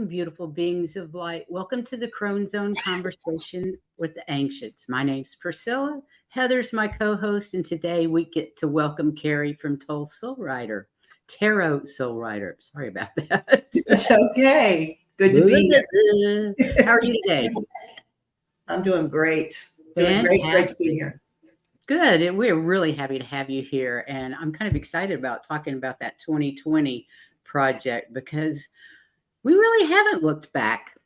beautiful beings of light. Welcome to the Crone Zone Conversation with the Ancients. My name's Priscilla. Heather's my co-host, and today we get to welcome Carrie from Tarot Soul Writer. Sorry about that. It's okay. Good to be here. How are you today? I'm doing great. Doing great to be here. Good. And we're really happy to have you here. And I'm kind of excited about talking about that 2020 project because we really haven't looked back.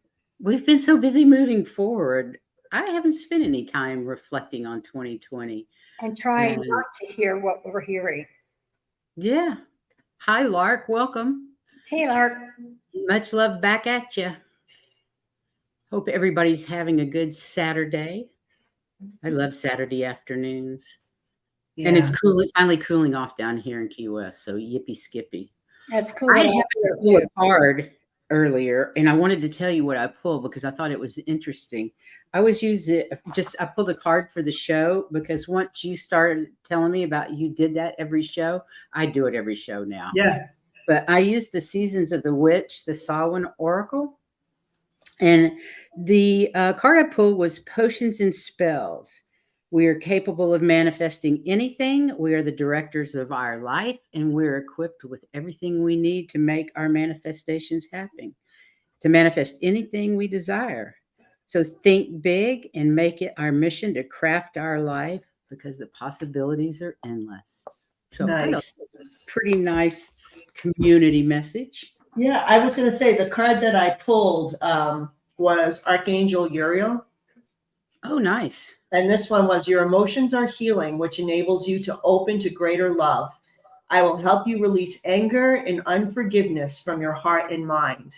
We've been so busy moving forward. I haven't spent any time reflecting on 2020. And trying not to hear what we're hearing. Yeah. Hi, Lark. Welcome. Hey, Lark. Much love back at you. Hope everybody's having a good Saturday. I love Saturday afternoons. Yeah. And it's finally cooling off down here in Key West. So yippee skippy. That's cool. I happened to pull a card earlier, and I wanted to tell you what I pulled because I thought it was interesting. I pulled a card for the show because once you started telling me about you did that every show, I do it every show now. Yeah. But I used the Seasons of the Witch, the Samhain Oracle. And the card I pulled was Potions and Spells. We are capable of manifesting anything. We are the directors of our life, and we're equipped with everything we need to make our manifestations happen, to manifest anything we desire. So think big and make it our mission to craft our life because the possibilities are endless. So nice. Pretty nice community message. Yeah, I was going to say the card that I pulled was Archangel Uriel. Oh, nice. And this one was, your emotions are healing, which enables you to open to greater love. I will help you release anger and unforgiveness from your heart and mind.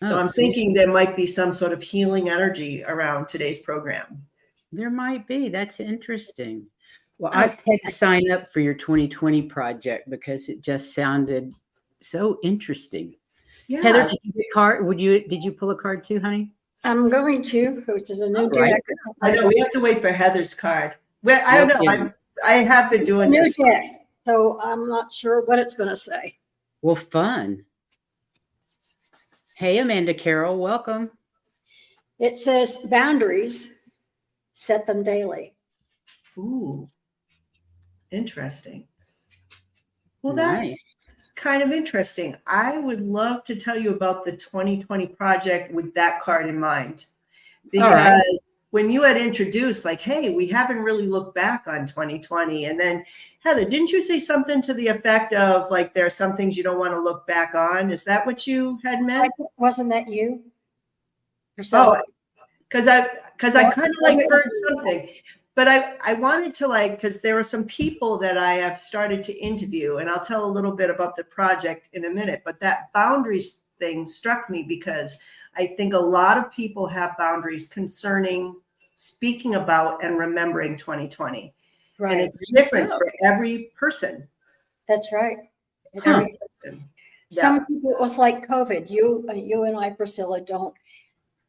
So I'm thinking there might be some sort of healing energy around today's program. There might be. That's interesting. Well, I had to sign up for your 2020 project because it just sounded so interesting. Yeah. Heather, did you get a card? Did you pull a card too, honey? I'm going to, which is a new deck. I know we have to wait for Heather's card. Well, I don't know. I have been doing new this. Deck, so I'm not sure what it's going to say. Well, fun. Hey, Amanda Carroll, welcome. It says boundaries, set them daily. Ooh, interesting. Well, that's kind of interesting. I would love to tell you about the 2020 project with that card in mind. Because when you had introduced like, hey, we haven't really looked back on 2020. And then Heather, didn't you say something to the effect of like, there are some things you don't want to look back on? Is that what you had meant? Wasn't that you? Oh, because I kind of like heard something. But I wanted to because there are some people that I have started to interview, and I'll tell a little bit about the project in a minute. But that boundaries thing struck me because I think a lot of people have boundaries concerning speaking about and remembering 2020. Right. And it's different for every person. That's right. It's every person. Some people, it was like COVID. You and I, Priscilla, don't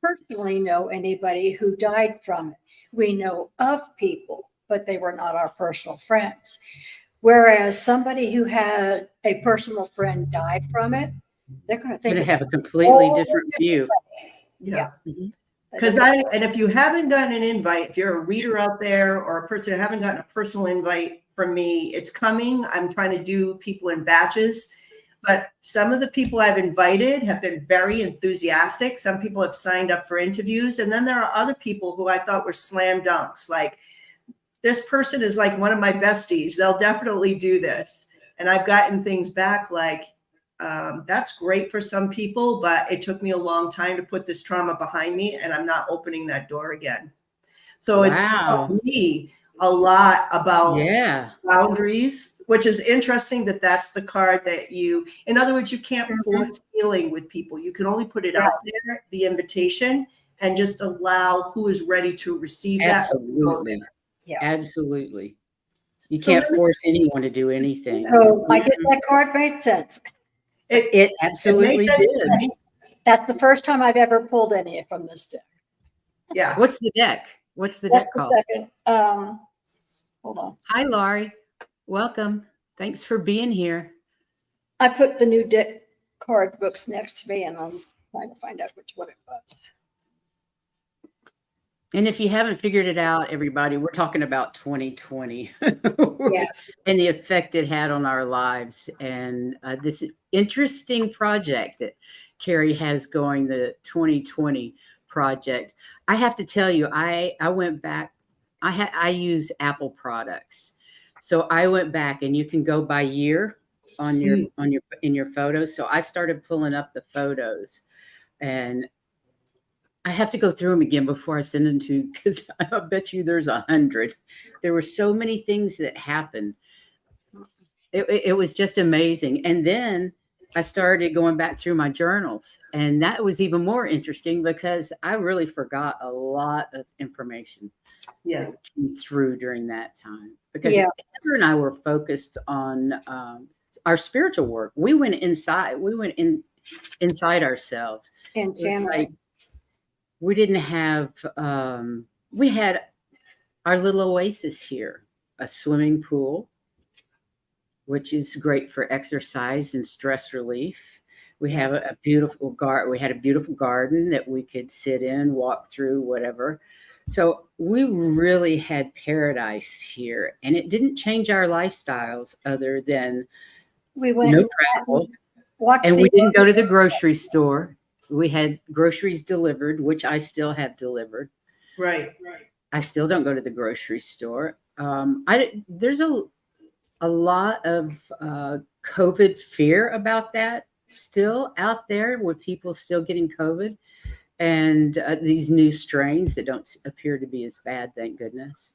personally know anybody who died from it. We know of people, but they were not our personal friends. Whereas somebody who had a personal friend die from it, they're going to have a completely different view. Yeah. Because and if you haven't gotten an invite, if you're a reader out there or a person who haven't gotten a personal invite from me, it's coming. I'm trying to do people in batches. But some of the people I've invited have been very enthusiastic. Some people have signed up for interviews. And then there are other people who I thought were slam dunks. Like, this person is like one of my besties. They'll definitely do this. And I've gotten things back like, that's great for some people, but it took me a long time to put this trauma behind me. And I'm not opening that door again. So it's taught me a lot about boundaries, which is interesting that that's the card that in other words, you can't force healing with people. You can only put it out there, the invitation, and just allow who is ready to receive that. Absolutely. Yeah. Absolutely. You can't force anyone to do anything. So I guess that card made sense. It absolutely did. That's the first time I've ever pulled any from this deck. Yeah. What's the deck? What's the deck called? Hold on. Hi, Laurie. Welcome. Thanks for being here. I put the new deck card books next to me, and trying to find out what it was. And if you haven't figured it out, everybody, we're talking about 2020 Yeah. and the effect it had on our lives. And this interesting project that Carrie has going, the 2020 project. I have to tell you, I went back. I use Apple products, so I went back, and you can go by year on your in your photos. So I started pulling up the photos, and I have to go through them again before I send them to you, because I bet you there's 100. There were so many things that happened. It was just amazing. And then I started going back through my journals, and that was even more interesting because I really forgot a lot of information that came through during that time. Because Heather and I were focused on our spiritual work. We went inside. We went inside ourselves. And channeling. We didn't have, we had our little oasis here, a swimming pool, which is great for exercise and stress relief. We have a beautiful garden. We had a beautiful garden that we could sit in, walk through, whatever. So we really had paradise here, and it didn't change our lifestyles other than we went no travel. And we didn't go to the grocery store. We had groceries delivered, which I still have delivered. Right. I still don't go to the grocery store. There's a lot of COVID fear about that still out there, with people still getting COVID, and these new strains that don't appear to be as bad, thank goodness.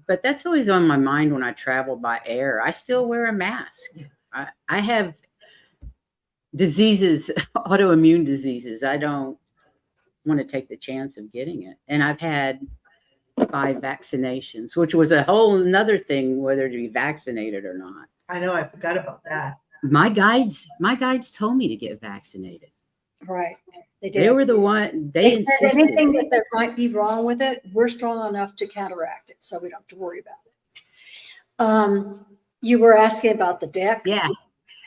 But that's always on my mind when I travel by air. I still wear a mask. I have diseases, autoimmune diseases. I don't want to take the chance of getting it. And I've had 5 vaccinations, which was a whole nother thing, whether to be vaccinated or not. I know, I forgot about that. My guides told me to get vaccinated. Right. They did. They were the one, they said insisted. anything that there might be wrong with it, we're strong enough to counteract it, so we don't have to worry about it. You were asking about the deck. Yeah.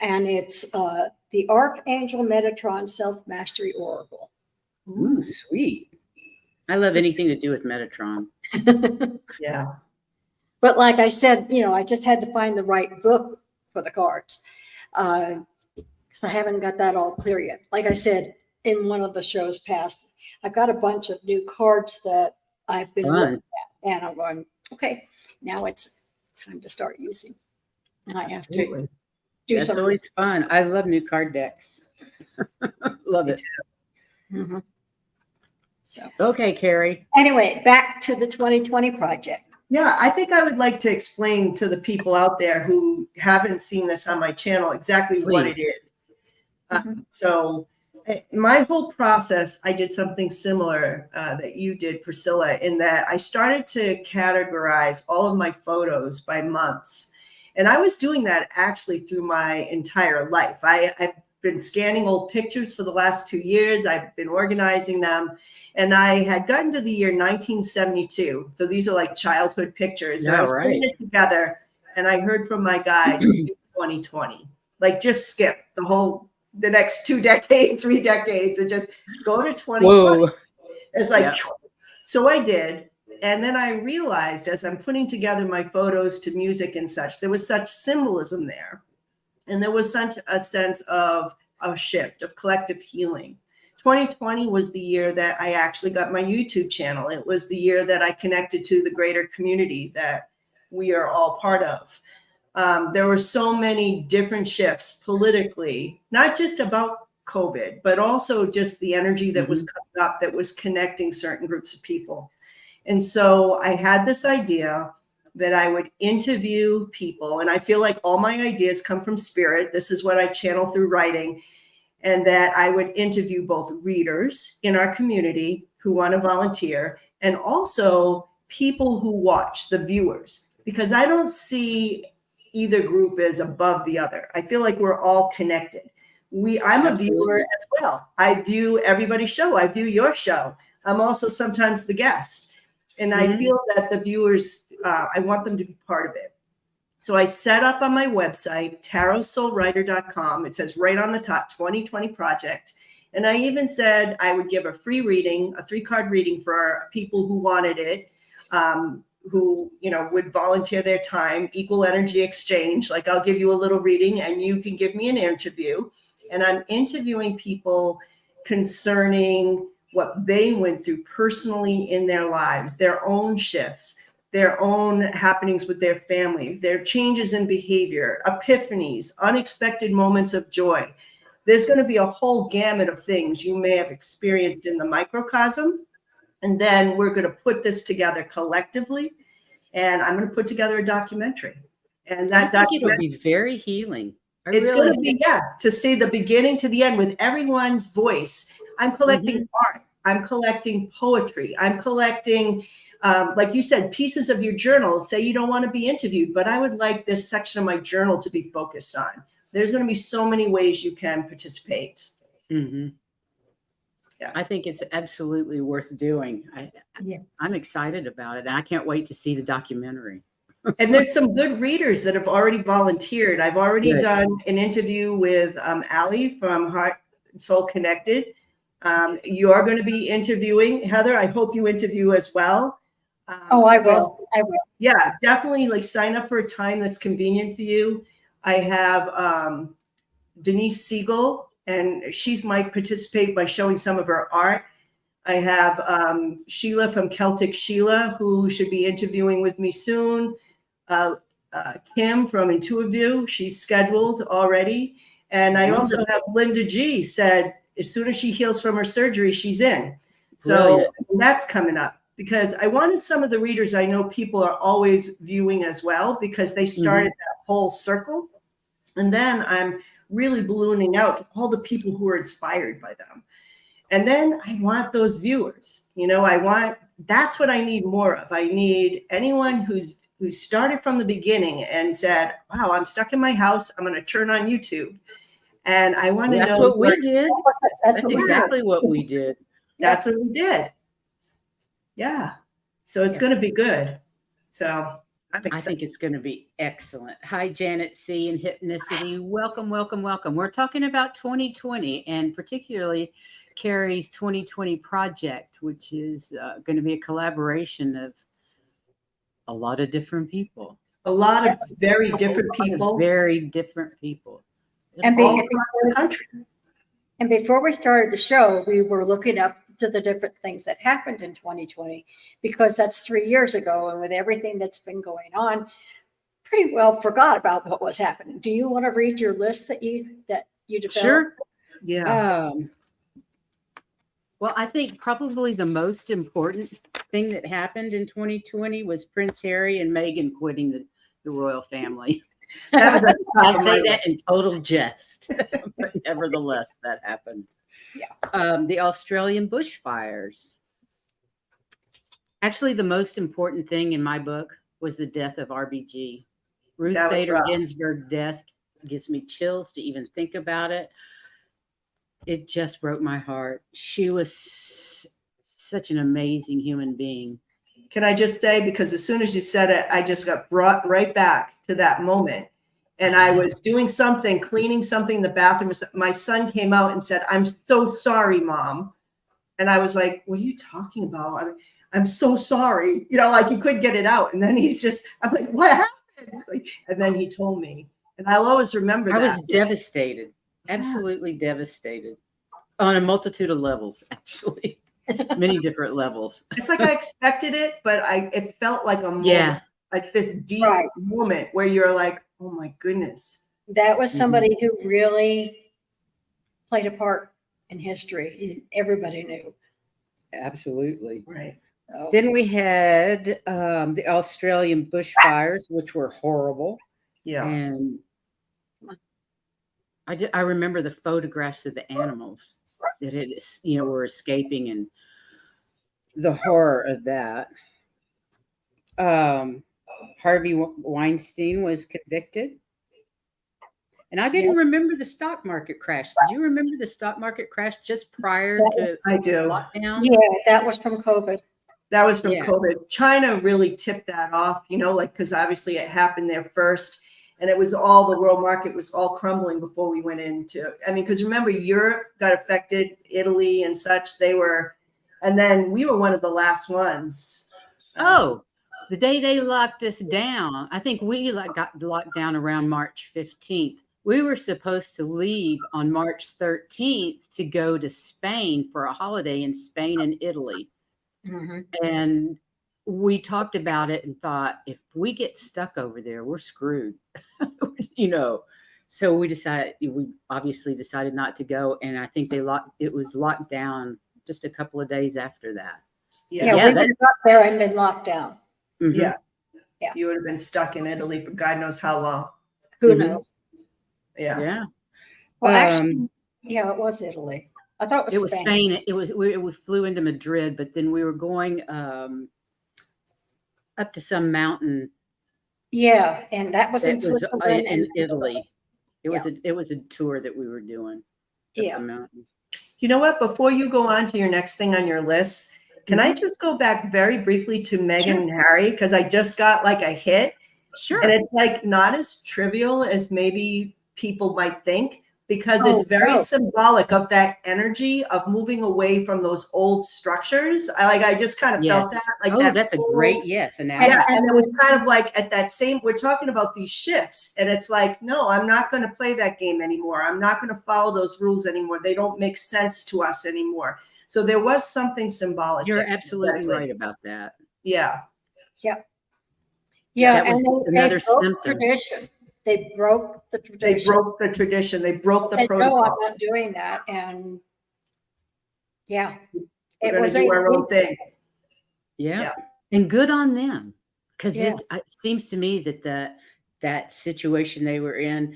And it's the Archangel Metatron Self-Mastery Oracle. Ooh, sweet. I love anything to do with Metatron. Yeah. But like I said, I just had to find the right book for the cards, because I haven't got that all clear yet. Like I said in one of the shows past, I've got a bunch of new cards that I've been looking at, and I'm going, okay, now it's time to start using. And I have to do That's something. always fun. I love new card decks. Love it. Mm-hmm. So okay, Carrie. Anyway, back to the 2020 project. Yeah, I think I would like to explain to the people out there who haven't seen this on my channel exactly what it is. So my whole process, I did something similar that you did, Priscilla, in that I started to categorize all of my photos by months. And I was doing that actually through my entire life. I've been scanning old pictures for the last 2 years. I've been organizing them. And I had gotten to the year 1972. So these are like childhood pictures. And I was putting it together, and I heard from my guide 2020. Like, just skip the next 2 decades, 3 decades, and just go to 2020. Whoa. It's like, so I did. And then I realized, as I'm putting together my photos to music and such, there was such symbolism there. And there was such a sense of a shift, of collective healing. 2020 was the year that I actually got my YouTube channel. It was the year that I connected to the greater community that we are all part of. There were so many different shifts politically, not just about COVID, but also just the energy that was coming up that was connecting certain groups of people. And so I had this idea that I would interview people, and I feel like all my ideas come from spirit. This is what I channel through writing, and that I would interview both readers in our community who want to volunteer, and also people who watch, the viewers, because I don't see either group as above the other. I feel like we're all connected. I'm a viewer as well. I view everybody's show. I view your show. I'm also sometimes the guest. And I feel that the viewers, I want them to be part of it. So I set up on my website, tarotsoulwriter.com. It says right on the top, 2020 project. And I even said I would give a free reading, a 3-card reading for our people who wanted it, who, you know, would volunteer their time, equal energy exchange. Like, I'll give you a little reading and you can give me an interview. And I'm interviewing people concerning what they went through personally in their lives, their own shifts, their own happenings with their family, their changes in behavior, epiphanies, unexpected moments of joy. There's going to be a whole gamut of things you may have experienced in the microcosm. And then we're going to put this together collectively. And I'm going to put together a documentary. And that documentary will be very healing. It's going to be, to see the beginning to the end with everyone's voice. I'm collecting art. I'm collecting poetry. I'm collecting, like you said, pieces of your journal. Say you don't want to be interviewed, but I would like this section of my journal to be focused on. There's going to be so many ways you can participate. Mm-hmm. Yeah. I think it's absolutely worth doing. I'm excited about it. And I can't wait to see the documentary. And there's some good readers that have already volunteered. I've already done an interview with Allie from Heart and Soul Connected. You are going to be interviewing Heather. I hope you interview as well. I will. I will. Yeah, definitely. Like, sign up for a time that's convenient for you. I have Denise Siegel, and she's might participate by showing some of her art. I have Sheila from Celtic Sheila, who should be interviewing with me soon. Kim from Intuitive, she's scheduled already. And I also have Linda G said, as soon as she heals from her surgery, she's in. So that's coming up, because I wanted some of the readers I know people are always viewing as well, because they started that whole circle. And then I'm really ballooning out to all the people who are inspired by them. And then I want those viewers, you know, that's what I need more of. I need anyone who started from the beginning and said, wow, I'm stuck in my house. I'm going to turn on YouTube. And I want to know. That's what we did. That's exactly what we did. That's what we did. Yeah. So it's going to be good. So I think it's going to be excellent. Hi, Janet C. and Hypnicity. Welcome, welcome, welcome. We're talking about 2020, and particularly Carrie's 2020 project, which is going to be a collaboration of a lot of different people. A lot of very different people. Very different people. And all across the country. And before we started the show, we were looking up to the different things that happened in 2020, because that's 3 years ago. And with everything that's been going on, pretty well forgot about what was happening. Do you want to read your list that you developed? Sure. Yeah. Well, I think probably the most important thing that happened in 2020 was Prince Harry and Meghan quitting the royal family. I say that in total jest, but nevertheless, that happened. Yeah. The Australian bushfires. Actually, the most important thing in my book was the death of RBG. Ruth Bader Ginsburg's death gives me chills to even think about it. It just broke my heart. She was such an amazing human being. Can I just say, because as soon as you said it, I just got brought right back to that moment. And I was doing something, cleaning something in the bathroom. My son came out and said, "I'm so sorry, Mom." And I was like, "What are you talking about? I'm so sorry." You know, like he couldn't get it out. And then I'm like, "What happened?" And then he told me. And I'll always remember that. I was devastated, absolutely devastated on a multitude of levels, actually. Many different levels. It's like I expected it, but it felt like a moment, like this deep moment where you're like, oh my goodness. That was somebody who really played a part in history. Everybody knew. Absolutely. Right. Oh. Then we had the Australian bushfires, which were horrible. Yeah. And I remember the photographs of the animals that were escaping, and the horror of that. Harvey Weinstein was convicted. And I didn't remember the stock market crash. Did you remember the stock market crash just prior to lockdown? Yeah, that was from COVID. That was from COVID. China really tipped that off, because obviously it happened there first. And it was all, the world market was all crumbling before we went into, I mean, because remember, Europe got affected, Italy and such, and then we were one of the last ones. Oh, the day they locked us down, I think we got locked down around March 15th. We were supposed to leave on March 13th to go to Spain for a holiday in Spain and Italy. And we talked about it and thought, if we get stuck over there, we're screwed, So we obviously decided not to go. And I think it was locked down just a couple of days after that. Yeah, we would have got there and been locked down. Yeah. You would have been stuck in Italy for God knows how long. Who knows? Yeah. Well, actually, it was Italy. I thought it was Spain. It was we flew into Madrid, but then we were going up to some mountain. Yeah, and that was in Switzerland in Italy. It was a tour that we were doing. Yeah. The mountain. You know what? Before you go on to your next thing on your list, can I just go back very briefly to Meghan and Harry? Because I just got like a hit. Sure. And it's like not as trivial as maybe people might think, because it's very symbolic of that energy of moving away from those old structures. I just kind of felt that. That's a great analogy. Yeah, and it was kind of like at that same, we're talking about these shifts, and it's like, no, I'm not going to play that game anymore. I'm not going to follow those rules anymore. They don't make sense to us anymore. So there was something symbolic. You're absolutely right about that. Yeah. Yeah. Yeah, that was and another they broke symptom. Tradition. They broke the tradition. They broke the tradition. They broke the protocol. No, I'm not doing that. And we're going to do our own thing. Yeah. And good on them, because it seems to me that situation they were in,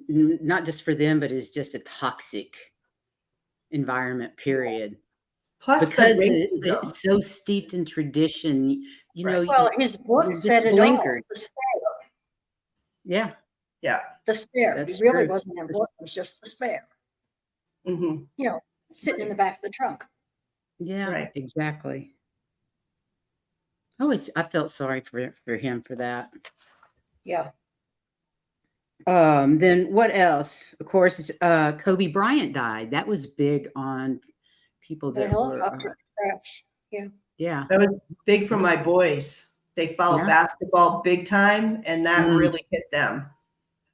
not just for them, but is just a toxic environment, period. Plus, because it's so steeped in tradition, Well, his book said it all. The spare. Yeah. The spare. That's It really true. wasn't important. It was just the spare. Mm-hmm. Sitting in the back of the trunk. Yeah. Right. Exactly. I felt sorry for him for that. Yeah. Then what else? Of course, Kobe Bryant died. That was big on people The that helicopter were. crash. Yeah. Yeah. That was big for my boys. They follow basketball big time, and that really hit them.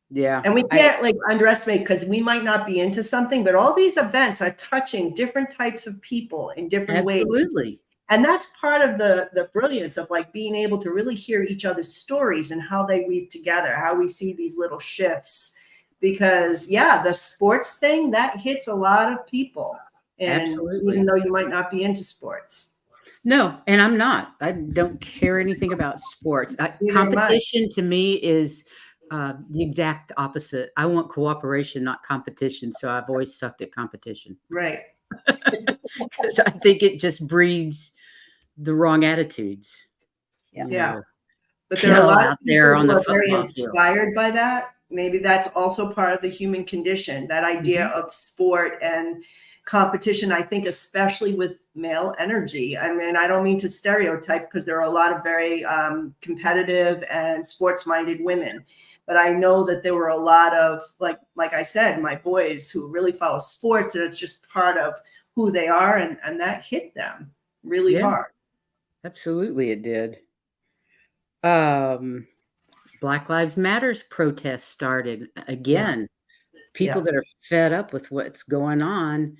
Yeah. And we can't underestimate, because we might not be into something, but all these events are touching different types of people in different ways. Absolutely. And that's part of the brilliance of being able to really hear each other's stories and how they weave together, how we see these little shifts. Because the sports thing, that hits a lot of people. And Absolutely. even though you might not be into sports. No, and I'm not. I don't care anything about sports. Competition to me is the exact opposite. I want cooperation, not competition. So I've always sucked at competition. Right. Because I think it just breeds the wrong attitudes. Yeah. But there are a lot of people there on who the are very football field. inspired by that. Maybe that's also part of the human condition, that idea of sport and competition. I think especially with male energy. I mean, I don't mean to stereotype, because there are a lot of very competitive and sports-minded women. But I know that there were a lot of, like I said, my boys who really follow sports, and it's just part of who they are, and that hit them really hard. Absolutely, it did. Black Lives Matters protests started again. People that are fed up with what's going on.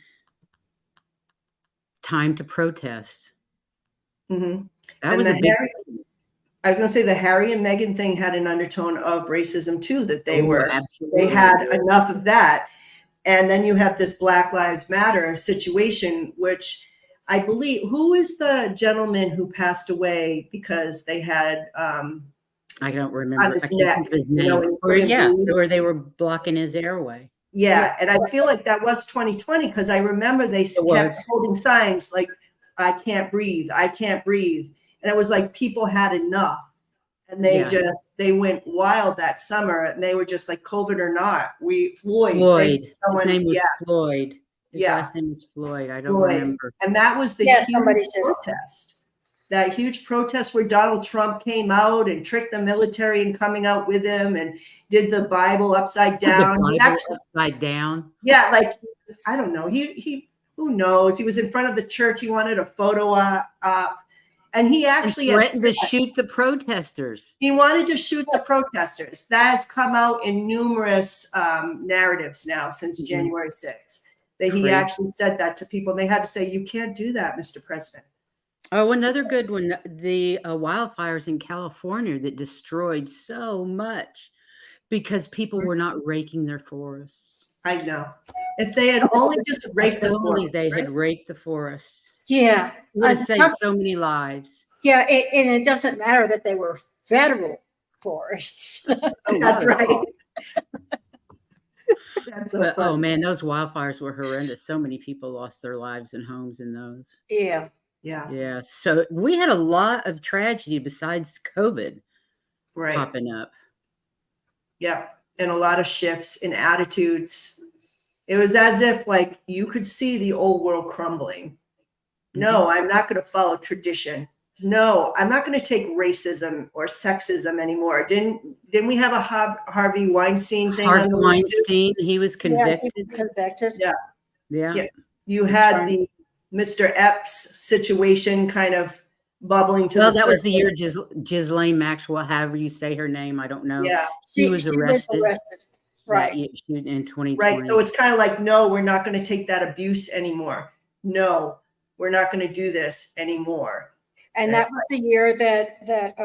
Time to protest. Mm-hmm. That was a big. I was going to say the Harry and Meghan thing had an undertone of racism too, that they absolutely. They had enough of that. And then you have this Black Lives Matter situation, which I believe, who is the gentleman who passed away because they had I don't remember. on his I can't neck, think of his name. Or they were blocking his airway. Yeah, and I feel like that was 2020, because I remember they kept holding signs like, I can't breathe, I can't breathe. And it was like people had enough. And they went wild that summer, and they were just like, COVID or not. Floyd. His name was Floyd. His last name was Floyd. I don't remember. And that was the huge protest. that huge protest where Donald Trump came out and tricked the military in coming out with him and did the Bible upside down. The He Bible actually, upside down. yeah, like, I don't know. He who knows? He was in front of the church. He wanted a photo op. And he actually And had threatened to shoot the protesters. he wanted to shoot the protesters. That has come out in numerous narratives now since January 6th. That he actually said that to people. They had to say, "You can't do that, Mr. President." Oh, another good one, the wildfires in California that destroyed so much because people were not raking their forests. I know. If they had only just raked the Only forest, they right? had raked the forests. Yeah. It would have saved so many lives. Yeah, and it doesn't matter that they were federal forests. Oh, That's not at right. all. That's so But, oh funny. man, those wildfires were horrendous. So many people lost their lives and homes in those. Yeah. Yeah, Yeah. So we had a lot of tragedy besides COVID right. popping up. Yeah, and a lot of shifts in attitudes. It was as if like you could see the old world crumbling. No, I'm not going to follow tradition. No, I'm not going to take racism or sexism anymore. Didn't we have a Harvey Weinstein thing? Harvey Weinstein, he was convicted. Yeah, he was convicted. Yeah. Yeah. Yeah. You had the Mr. Epps situation kind of bubbling to Well, the that was the surface. year Ghislaine Maxwell, however you say her name, I don't know. Yeah. She was arrested. Right. That year, in 2020. Right. So it's kind of like, no, we're not going to take that abuse anymore. No, we're not going to do this anymore. And that was the year that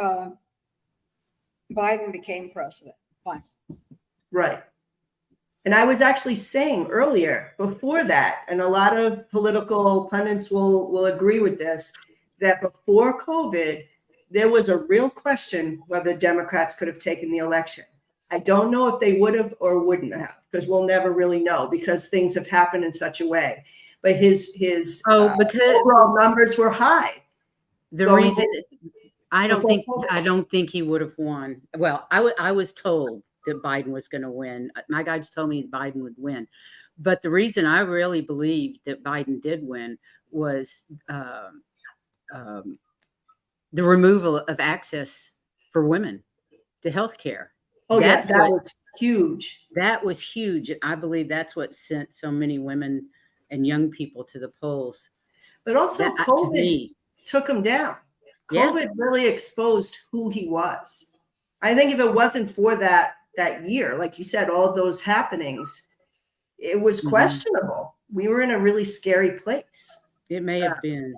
Biden became president. Fine. Right. And I was actually saying earlier, before that, and a lot of political pundits will agree with this, that before COVID, there was a real question whether Democrats could have taken the election. I don't know if they would have or wouldn't have, because we'll never really know because things have happened in such a way. But his overall numbers were high. The reason I don't think he would have won. Well, I was told that Biden was going to win. My guides told me Biden would win. But the reason I really believed that Biden did win was the removal of access for women to health care. Oh, that was huge. That was huge. And I believe that's what sent so many women and young people to the polls. But also COVID took him down. COVID really exposed who he was. I think if it wasn't for that year, like you said, all of those happenings, it was questionable. We were in a really scary place. It may have been.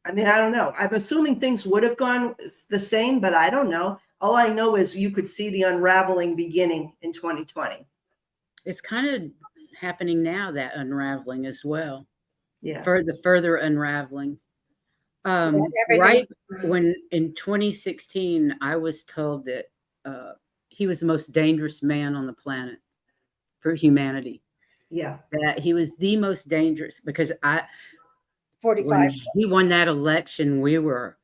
I mean, I don't know. I'm assuming things would have gone the same, but I don't know. All I know is you could see the unraveling beginning in 2020. It's kind of happening now, that unraveling as well. Yeah. Further unraveling. Right when in 2016, I was told that he was the most dangerous man on the planet for humanity. Yeah. That he was the most dangerous because 45. When he won that election, we were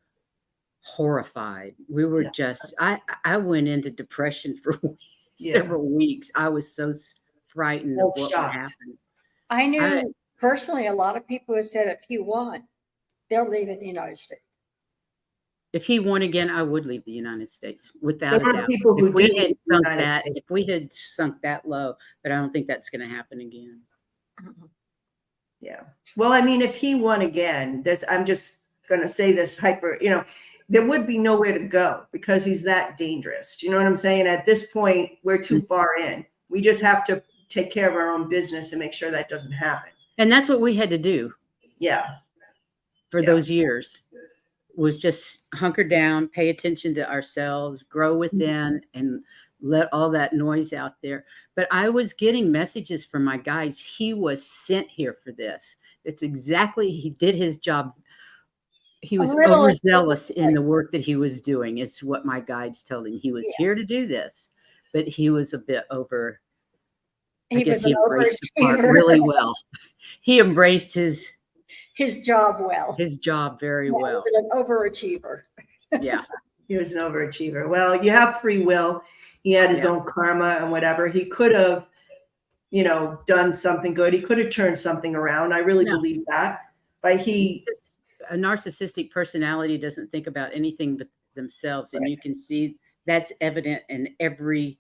horrified. We were just, I went into depression for several weeks. I was so frightened of what would happen. I knew personally a lot of people who said if he won, they'll leave in the United States. If he won again, I would leave the United States without a doubt. People who if we had sunk that low, but I don't think that's going to happen again. Yeah. Well, I mean, if he won again, I'm just going to say this there would be nowhere to go because he's that dangerous. Do you know what I'm saying? At this point, we're too far in. We just have to take care of our own business and make sure that doesn't happen. And that's what we had to do. Yeah. For those years was just hunker down, pay attention to ourselves, grow within, and let all that noise out there. But I was getting messages from my guides. He was sent here for this. It's exactly, he did his job. He was overzealous in the work that he was doing, is what my guides told him. He was here to do this, but he was a bit over. I guess he embraced the part really well. He embraced his job well. His job very well. He was an overachiever. Yeah. He was an overachiever. Well, you have free will. He had his own karma and whatever. He could have, done something good. He could have turned something around. I really believe that. But he a narcissistic personality doesn't think about anything but themselves, and you can see that's evident in Everything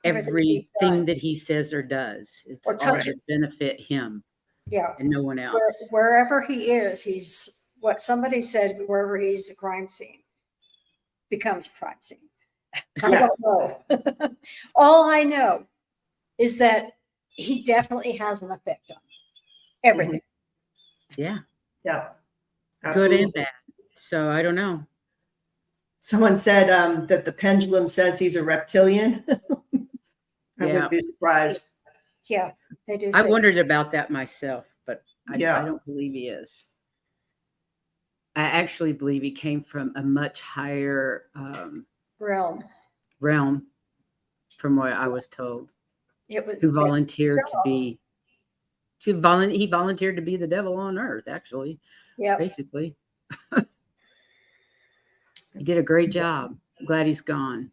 he's everything done. that he says or does. It's Or all touches. to benefit him Yeah. and no one else. Wherever he is, he's what somebody said, wherever he's a crime scene, becomes a crime scene. I don't know. All I know is that he definitely has an effect on everything. Yeah, Yeah. good Absolutely. and bad. So I don't know. Someone said that the pendulum says he's a reptilian. I Yeah. wouldn't be surprised. Yeah, they do. I say wondered about that myself, but I Yeah. don't believe he is. I actually believe he came from a much higher realm. realm, from what I was told. It was Who volunteered to be? He volunteered to be the devil on earth. Actually, Yeah. basically, he did a great job. I'm glad he's gone.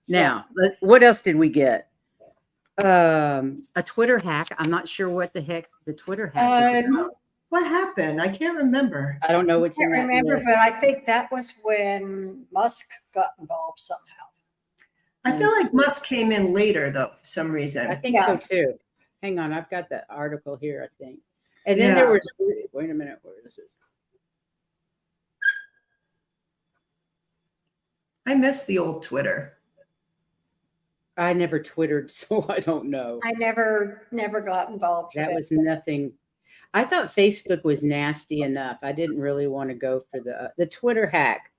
Now, what else did we get? A Twitter hack. I'm not sure what the heck the Twitter hack is about. What happened? I can't remember. I don't know what's I in can't that remember, list. but I think that was when Musk got involved somehow. I feel like Musk came in later, though, for some reason. I think so too. Hang on, I've got that article here, I think. And then Yeah. there was, wait a minute, where is it? I miss the old Twitter. I never Twittered, so I don't know. I never got involved. That with was nothing. I thought Facebook was nasty enough. I didn't really want to go for the Twitter hack.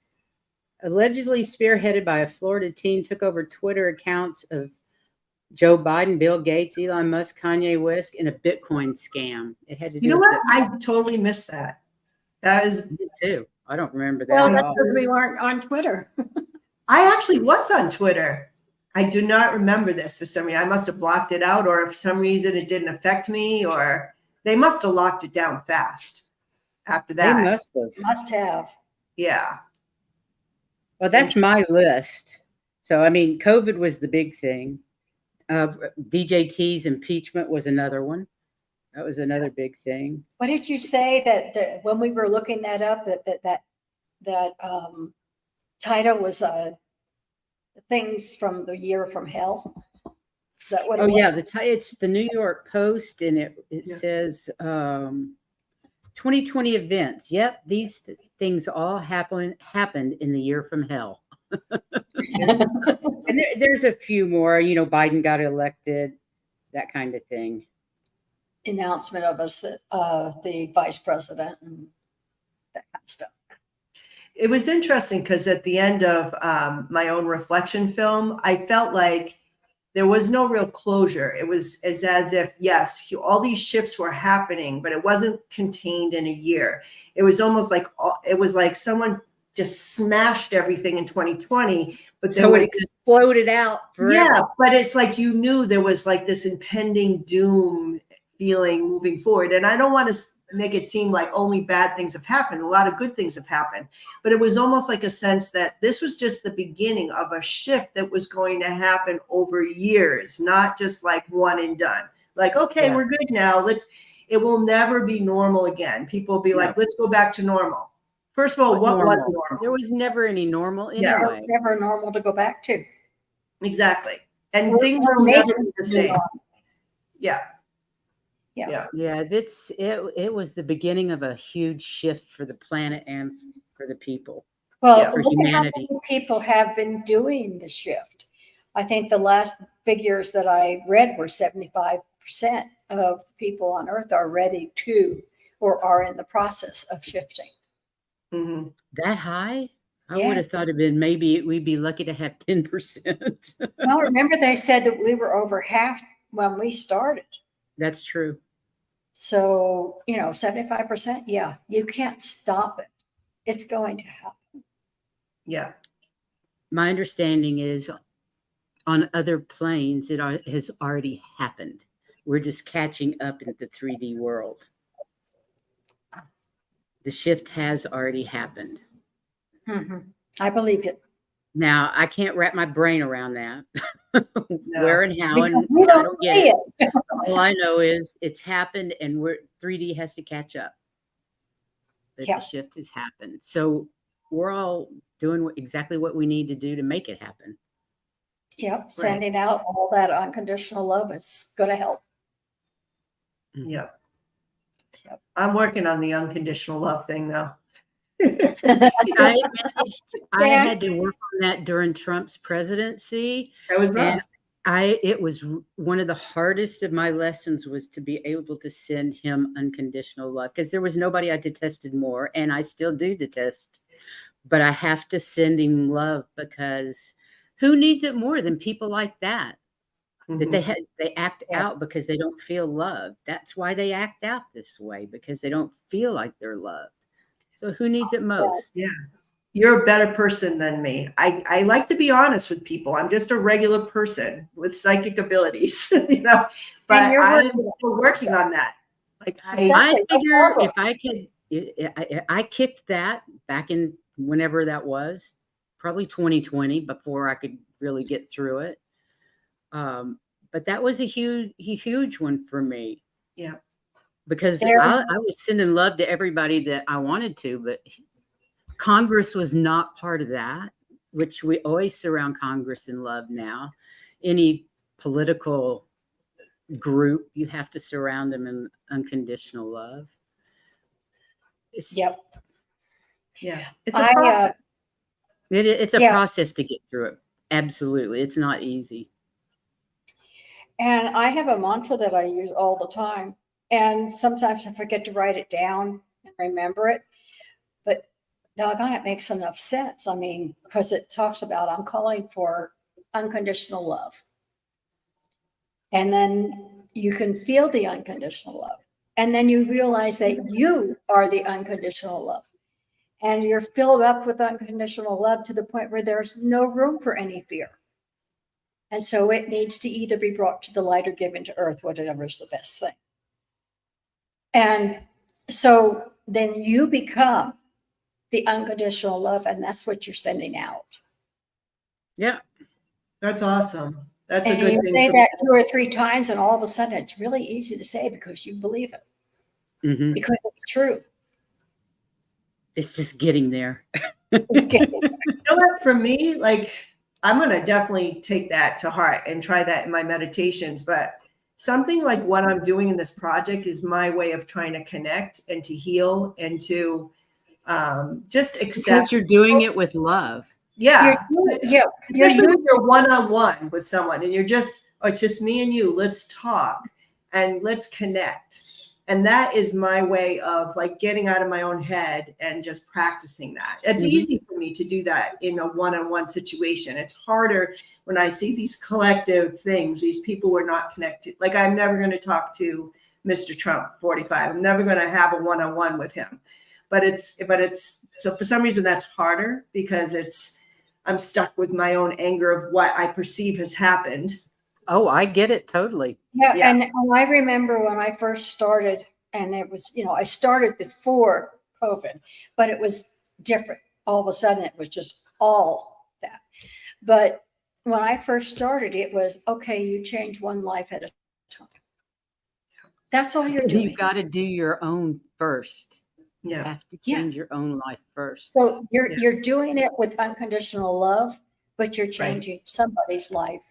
Allegedly spearheaded by a Florida teen, took over Twitter accounts of Joe Biden, Bill Gates, Elon Musk, Kanye West in a Bitcoin scam. It had to do You know with what? I totally missed that. That is, Me too. I don't remember that Well, at that's all. because we weren't on Twitter. I actually was on Twitter. I do not remember this for some reason. I must have blocked it out, or for some reason it didn't affect me, or they must have locked it down fast after They that. Must have. Yeah. Well, that's my list. So, I mean, COVID was the big thing. DJT's impeachment was another one. That was another big thing. What did you say that when we were looking that up, that title was things from the year from hell? Is that what? Oh, it was? yeah. It's the New York Post, and it Yeah. says 2020 events. Yep, these things all happened in the year from hell. And there's a few more. You know, Biden got elected, that kind of thing. Announcement of us, the vice president, and that kind of stuff. It was interesting because at the end of my own reflection film, I felt like there was no real closure. It was as if, yes, all these shifts were happening, but it wasn't contained in a year. It was almost like someone just smashed everything in 2020, but So it exploded out forever. Yeah, but it's like you knew there was like this impending doom feeling moving forward. And I don't want to make it seem like only bad things have happened. A lot of good things have happened, but it was almost like a sense that this was just the beginning of a shift that was going to happen over years, not just like one and done. Like, okay, we're good now. It will never be normal again. People will be like, let's go back to normal. First of all, what was normal? There was never any normal anyway. Never normal to go back to. Exactly. And things will never be the same. Yeah. It was the beginning of a huge shift for the planet and for the people. Well, for look humanity. at how many people have been doing the shift. I think the last figures that I read were 75% of people on Earth are ready to or are in the process of shifting. Mm-hmm. That high? I would have thought maybe we'd be lucky to have 10%. Well, remember they said that we were over half when we started. That's true. So, 75%, yeah, you can't stop it. It's going to happen. Yeah. My understanding is on other planes, it has already happened. We're just catching up in the 3D world. The shift has already happened. Mm-hmm. I believe it. Now, I can't wrap my brain around that. No. Where and how, Because and we I don't don't get see it. All I know is it's happened, and 3D has to catch up. but Yeah. the shift has happened. So we're all doing exactly what we need to do to make it happen. Yep. Sending out all that unconditional love is going to help. Yep. Yep. I'm working on the unconditional love thing though. I Dan? had to work on that during Trump's presidency. That was rough. And it was one of the hardest of my lessons was to be able to send him unconditional love, because there was nobody I detested more, and I still do detest, but I have to send him love, because who needs it more than people like that? That they act out because they don't feel loved. That's why they act out this way, because they don't feel like they're loved. So who needs it most? Yeah. You're a better person than me. I like to be honest with people. I'm just a regular person with psychic abilities, you know, but I'm still working on that. Like I figure if I could, I kicked that back in whenever that was, probably 2020, before I could really get through it. But that was a huge one for me. Yeah. Because I was sending love to everybody that I wanted to, but Congress was not part of that, which we always surround Congress in love now. Any political group, you have to surround them in unconditional love. Yep. Yeah. It's a process. It's a process to get through it. Absolutely. It's not easy. And I have a mantra that I use all the time. And sometimes I forget to write it down and remember it. But doggone, it makes enough sense. I mean, because it talks about I'm calling for unconditional love. And then you can feel the unconditional love. And then you realize that you are the unconditional love. And you're filled up with unconditional love to the point where there's no room for any fear. And so it needs to either be brought to the light or given to earth, whatever is the best thing. And so then you become the unconditional love, and that's what you're sending out. Yeah. That's awesome. That's and a good you thing. Say that 2 or 3 times, and all of a sudden it's really easy to say because you believe it. Mm-hmm. Because it's true. It's just getting there. You know what? For me, like, I'm going to definitely take that to heart and try that in my meditations. But something like what I'm doing in this project is my way of trying to connect and to heal and to just accept. Because you're doing it with love. Yeah. Especially when you're one-on-one with someone and it's just me and you, let's talk and let's connect. And that is my way of like getting out of my own head and just practicing that. It's easy for me to do that in a one-on-one situation. It's harder when I see these collective things, these people who are not connected. Like I'm never going to talk to Mr. Trump, 45. I'm never going to have a one-on-one with him. But it's so for some reason that's harder because I'm stuck with my own anger of what I perceive has happened. Oh, I get it totally. Yeah. And I remember when I first started, and it was, I started before COVID, but it was different. All of a sudden, it was just all that. But when I first started, it was, okay, you change one life at a time. That's all you're doing. You've got to do your own first. Yeah. You have to change your own life first. So you're doing it with unconditional love, but you're changing somebody's life,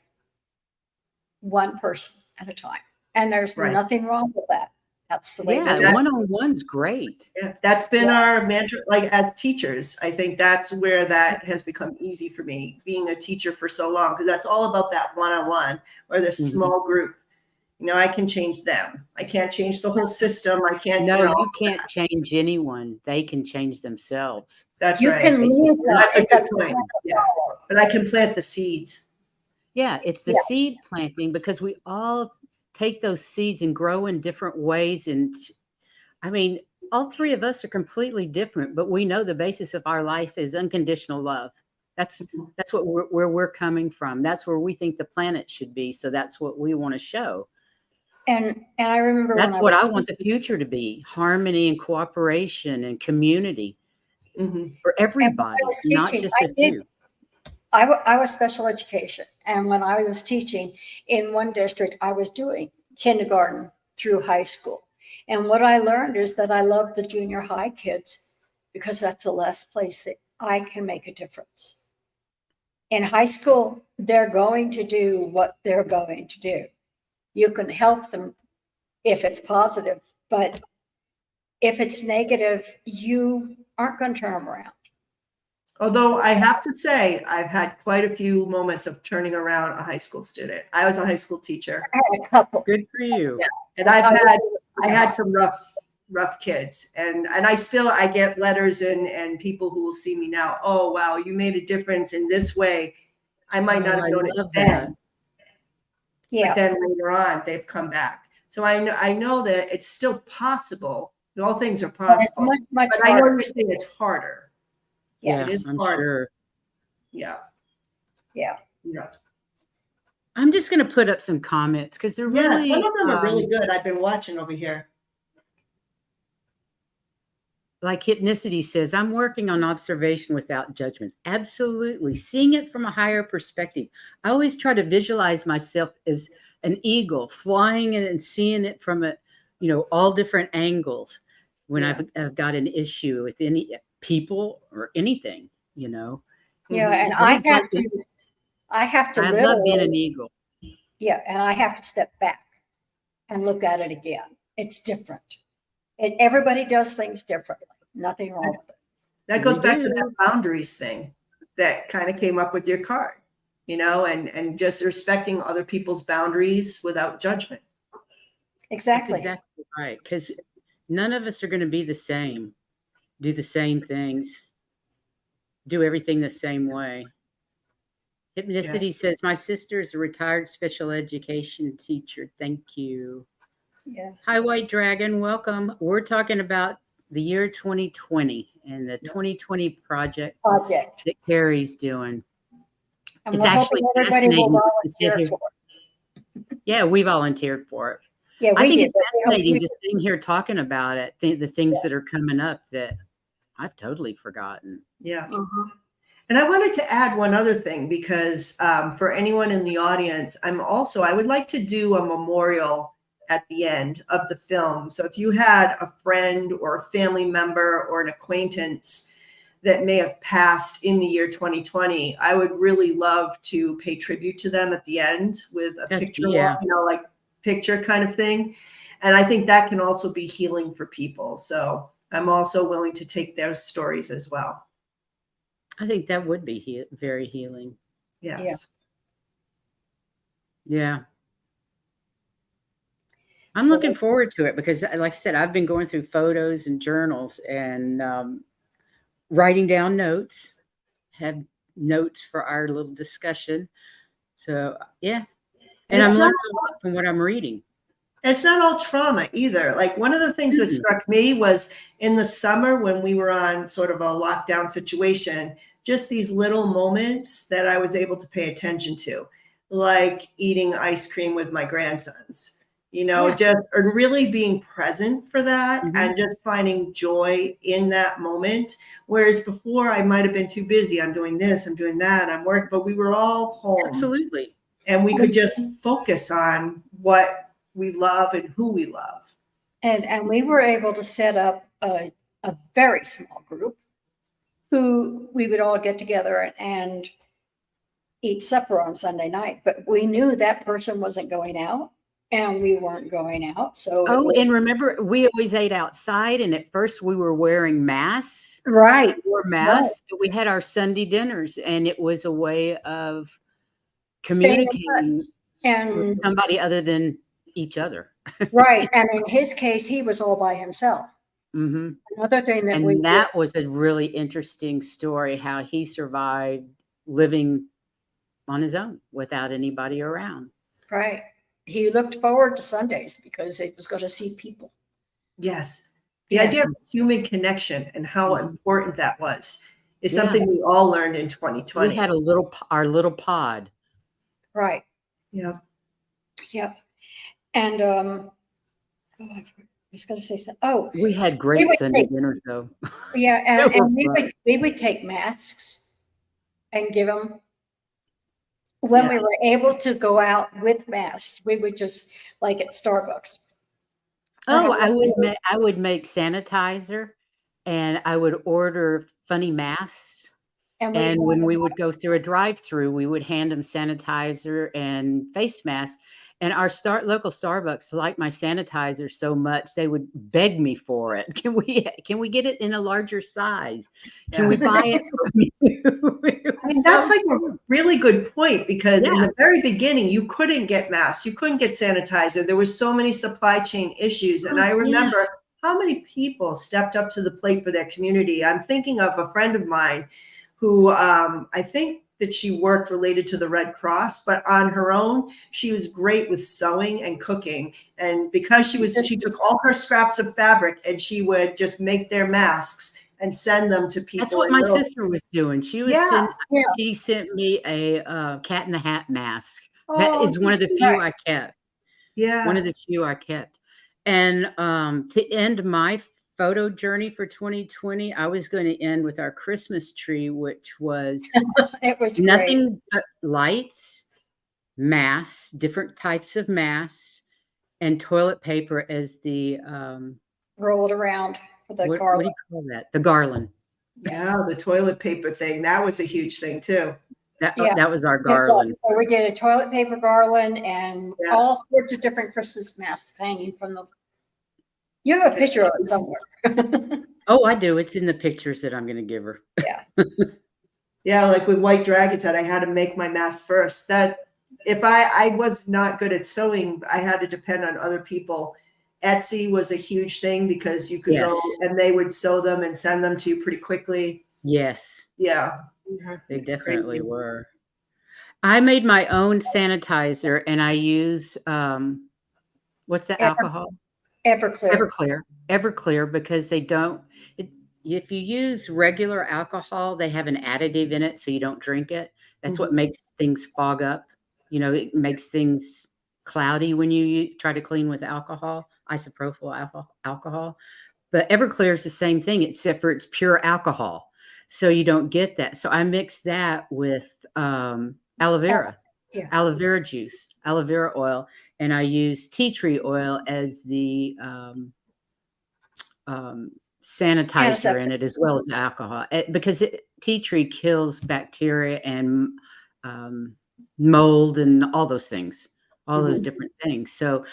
one person at a time. And there's nothing wrong with that. That's the way. Yeah, one-on-one's great. Yeah, that's been our mantra. Like as teachers, I think that's where that has become easy for me, being a teacher for so long, because that's all about that one-on-one or the small group. I can change them. I can't change the whole system. I can't. No, you can't change anyone. They can change themselves. That's right. You can leave. That's a good point. Yeah, but I can plant the seeds. Yeah, it's the seed planting, because we all take those seeds and grow in different ways. And I mean, all three of us are completely different, but we know the basis of our life is unconditional love. That's where we're coming from. That's where we think the planet should be. So that's what we want to show. And I remember that's what I want the future to be: harmony and cooperation and community for everybody, not just a few. I was special education. And when I was teaching in one district, I was doing kindergarten through high school. And what I learned is that I loved the junior high kids because that's the last place that I can make a difference. In high school, they're going to do what they're going to do. You can help them if it's positive, but if it's negative, you aren't going to turn them around. Although I have to say, I've had quite a few moments of turning around a high school student. I was a high school teacher. I had a couple. Good for you. Yeah. And I had some rough kids, and I get letters and people who will see me now. Oh, wow, you made a difference in this way. I might not have known it then. Yeah. But then later on, they've come back. So I know that it's still possible. All things are possible. Much but I know you're saying it's harder. Yes, It is I'm harder. sure. Yeah. Yeah. Yeah. I'm just going to put up some comments because they're really. Some of them are really good. I've been watching over here. Like Hypnicity says, I'm working on observation without judgment. Absolutely. Seeing it from a higher perspective. I always try to visualize myself as an eagle flying it and seeing it from all different angles when I've got an issue with any people or anything, Yeah. And I have to I love being an eagle. Yeah. And I have to step back and look at it again. It's different. Everybody does things differently. Nothing wrong with it. That goes back to that boundaries thing that kind of came up with your card, and just respecting other people's boundaries without judgment. Exactly. That's exactly right. Because none of us are going to be the same, do the same things, do everything the same way. Hypnicity says, my sister is a retired special education teacher. Thank you. Yeah. Hi, White Dragon. Welcome. We're talking about the year 2020 and the 2020 project that Carrie's doing. It's actually fascinating. Yeah, we volunteered for it. Yeah, I think it's fascinating just sitting here talking about it, the things that are coming up that I've totally forgotten. Yeah. And I wanted to add one other thing because for anyone in the audience, I would like to do a memorial at the end of the film. So if you had a friend or a family member or an acquaintance that may have passed in the year 2020, I would really love to pay tribute to them at the end with a picture, like picture kind of thing. And I think that can also be healing for people. So I'm also willing to take their stories as well. I think that would be very healing. Yes. Yeah. I'm looking forward to it because, like I said, I've been going through photos and journals and writing down notes, have notes for our little discussion. So, yeah. And I'm learning a lot from what I'm reading. It's not all trauma either. Like one of the things that struck me was in the summer when we were on sort of a lockdown situation, just these little moments that I was able to pay attention to, like eating ice cream with my grandsons. Just really being present for that and just finding joy in that moment. Whereas before I might've been too busy. I'm doing this, I'm doing that, I'm working, but we were all home. Absolutely. And we could just focus on what we love and who we love. And we were able to set up a very small group who we would all get together and eat supper on Sunday night. But we knew that person wasn't going out. And we weren't going out. So and remember, we always ate outside, and at first we were wearing masks. Right. We wore masks. Right. We had our Sunday dinners, and it was a way of communicating with somebody other than each other. Right. And in his case, he was all by himself. Another thing that was a really interesting story, how he survived living on his own without anybody around. Right. He looked forward to Sundays because he was going to see people. Yes. The idea of human connection and how important that was is something we all learned in 2020. We had our little pod. Right. Yeah. Yep. And I was going to say something. Oh, we had great Sunday dinners though. Yeah. And we would take masks and give them. When we were able to go out with masks, we would just, like at Starbucks. Oh, I would make sanitizer and I would order funny masks. And And when we would go through a drive-through, we would hand them sanitizer and face masks. And our local Starbucks liked my sanitizer so much they would beg me for it. Can we get it in a larger size? Can we buy it from you? I mean, that's like a Cute. really good point because in Yeah. the very beginning, you couldn't get masks, you couldn't get sanitizer. There was so many supply chain issues. And I Yeah. remember how many people stepped up to the plate for their community. I'm thinking of a friend of mine who I think that she worked related to the Red Cross, but on her own, she was great with sewing and cooking. And because she took all her scraps of fabric and she would just make their masks and send them to people. That's what in my little- sister was doing. Yeah. She sent me a Cat in the Hat mask. That Oh, is one of the few I kept. yeah. One of the few I kept. And to end my photo journey for 2020, I was going to end with our Christmas tree, which was it was great. nothing but lights, masks, different types of masks, and toilet paper as the Rolled around for the what do garland. you call that? The garland. Yeah, the toilet paper thing. That was a huge thing too. Yeah. That was our It was. garland. So we did a toilet paper garland and Yeah. all sorts of different Christmas masks hanging from the. You have a picture of it somewhere. Oh, I do. It's in the pictures that I'm going to give her. Yeah, like with White Dragons, that I had to make my mask first. That if I was not good at sewing, I had to depend on other people. Etsy was a huge thing because you could go Yes. and they would sew them and send them to you pretty quickly. Yes, Yeah. they It's definitely crazy. were. I made my own sanitizer and I use what's the alcohol? Everclear. Everclear, because they don't. If you use regular alcohol, they have an additive in it, so you don't drink it. That's what makes things fog up. You know, it makes things cloudy when you try to clean with alcohol, isopropyl alcohol. But Everclear is the same thing, except for it's pure alcohol, so you don't get that. So I mix that with aloe vera, Yeah. aloe vera juice, aloe vera oil, and I use tea tree oil as the sanitizer Antiseptic. in it, as well as alcohol, because tea tree kills bacteria and mold and all those things, all those different things. So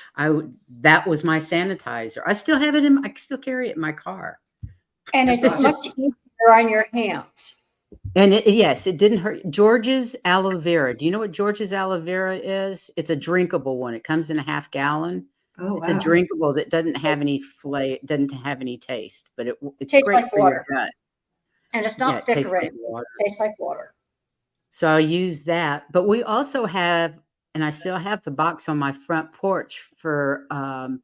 that was my sanitizer. I still have it I still carry it in my car. And it's That's much easier on your hands. And yes, it didn't hurt. George's aloe vera. Do you know what George's aloe vera is? It's a drinkable one. It comes in a half gallon. Oh, It's wow. a drinkable that doesn't have any flavor, doesn't have any taste, but it's Tastes great like for water. your gut. And it's Yeah, not it thick tastes or like anything. water. It tastes like water. So I use that. But we also have, and I still have the box on my front porch for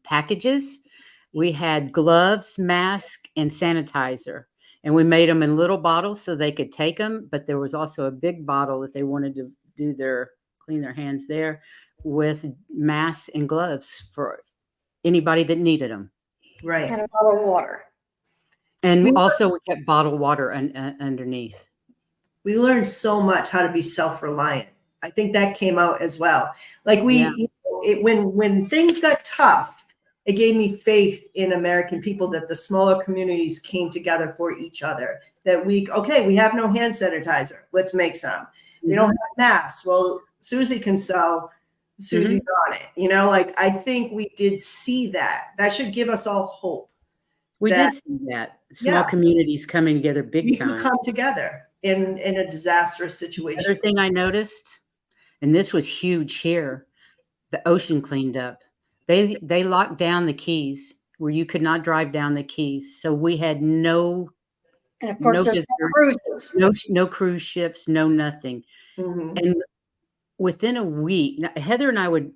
packages. We had gloves, mask, and sanitizer. And we made them in little bottles so they could take them. But there was also a big bottle if they wanted to clean their hands there, with masks and gloves for anybody that needed them. Right. And a bottle of water. And We also we kept bottled water underneath. We learned so much how to be self-reliant. I think that came out as well. Like when things got tough, it gave me faith in American people that the smaller communities came together for each other. That we have no hand sanitizer. Let's make some. We don't have masks. Well, Susie can sew. Susie's on it. You know, like I think we did see that. That should give us all hope. We that- did see that. Small communities coming together big We time. can come together in a disastrous The situation. other thing I noticed, and this was huge here, the ocean cleaned up. They locked down the Keys where you could not drive down the Keys. So we had no And of course, there's no cruises. no cruise ships, no nothing. Mhm. And within a week, Heather and I would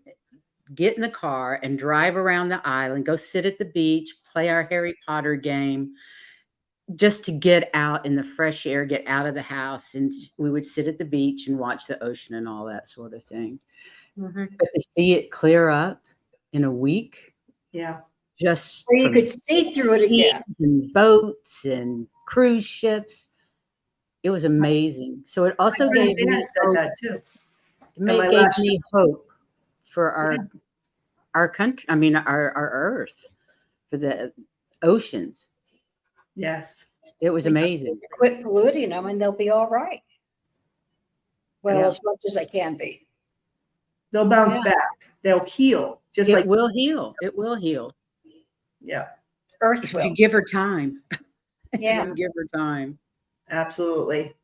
get in the car and drive around the island, go sit at the beach, play our Harry Potter game, just to get out in the fresh air, get out of the house. And we would sit at the beach and watch the ocean and all that sort of thing. But to see it clear up in a week, Yeah. just Where you from could see through it again. seas and boats and cruise ships, it was amazing. So it also My gave dad me said hope. that too. It my gave last me hope for our country. I mean, our earth, for the oceans. Yes. It was amazing. Quit polluting them and they'll be all right. Well, Yeah. as much as they can be. They'll bounce Yeah. back. They'll heal. Just It like, will heal. It will heal. yeah, Earth If will. you give her time. Yeah. If you give her time. absolutely.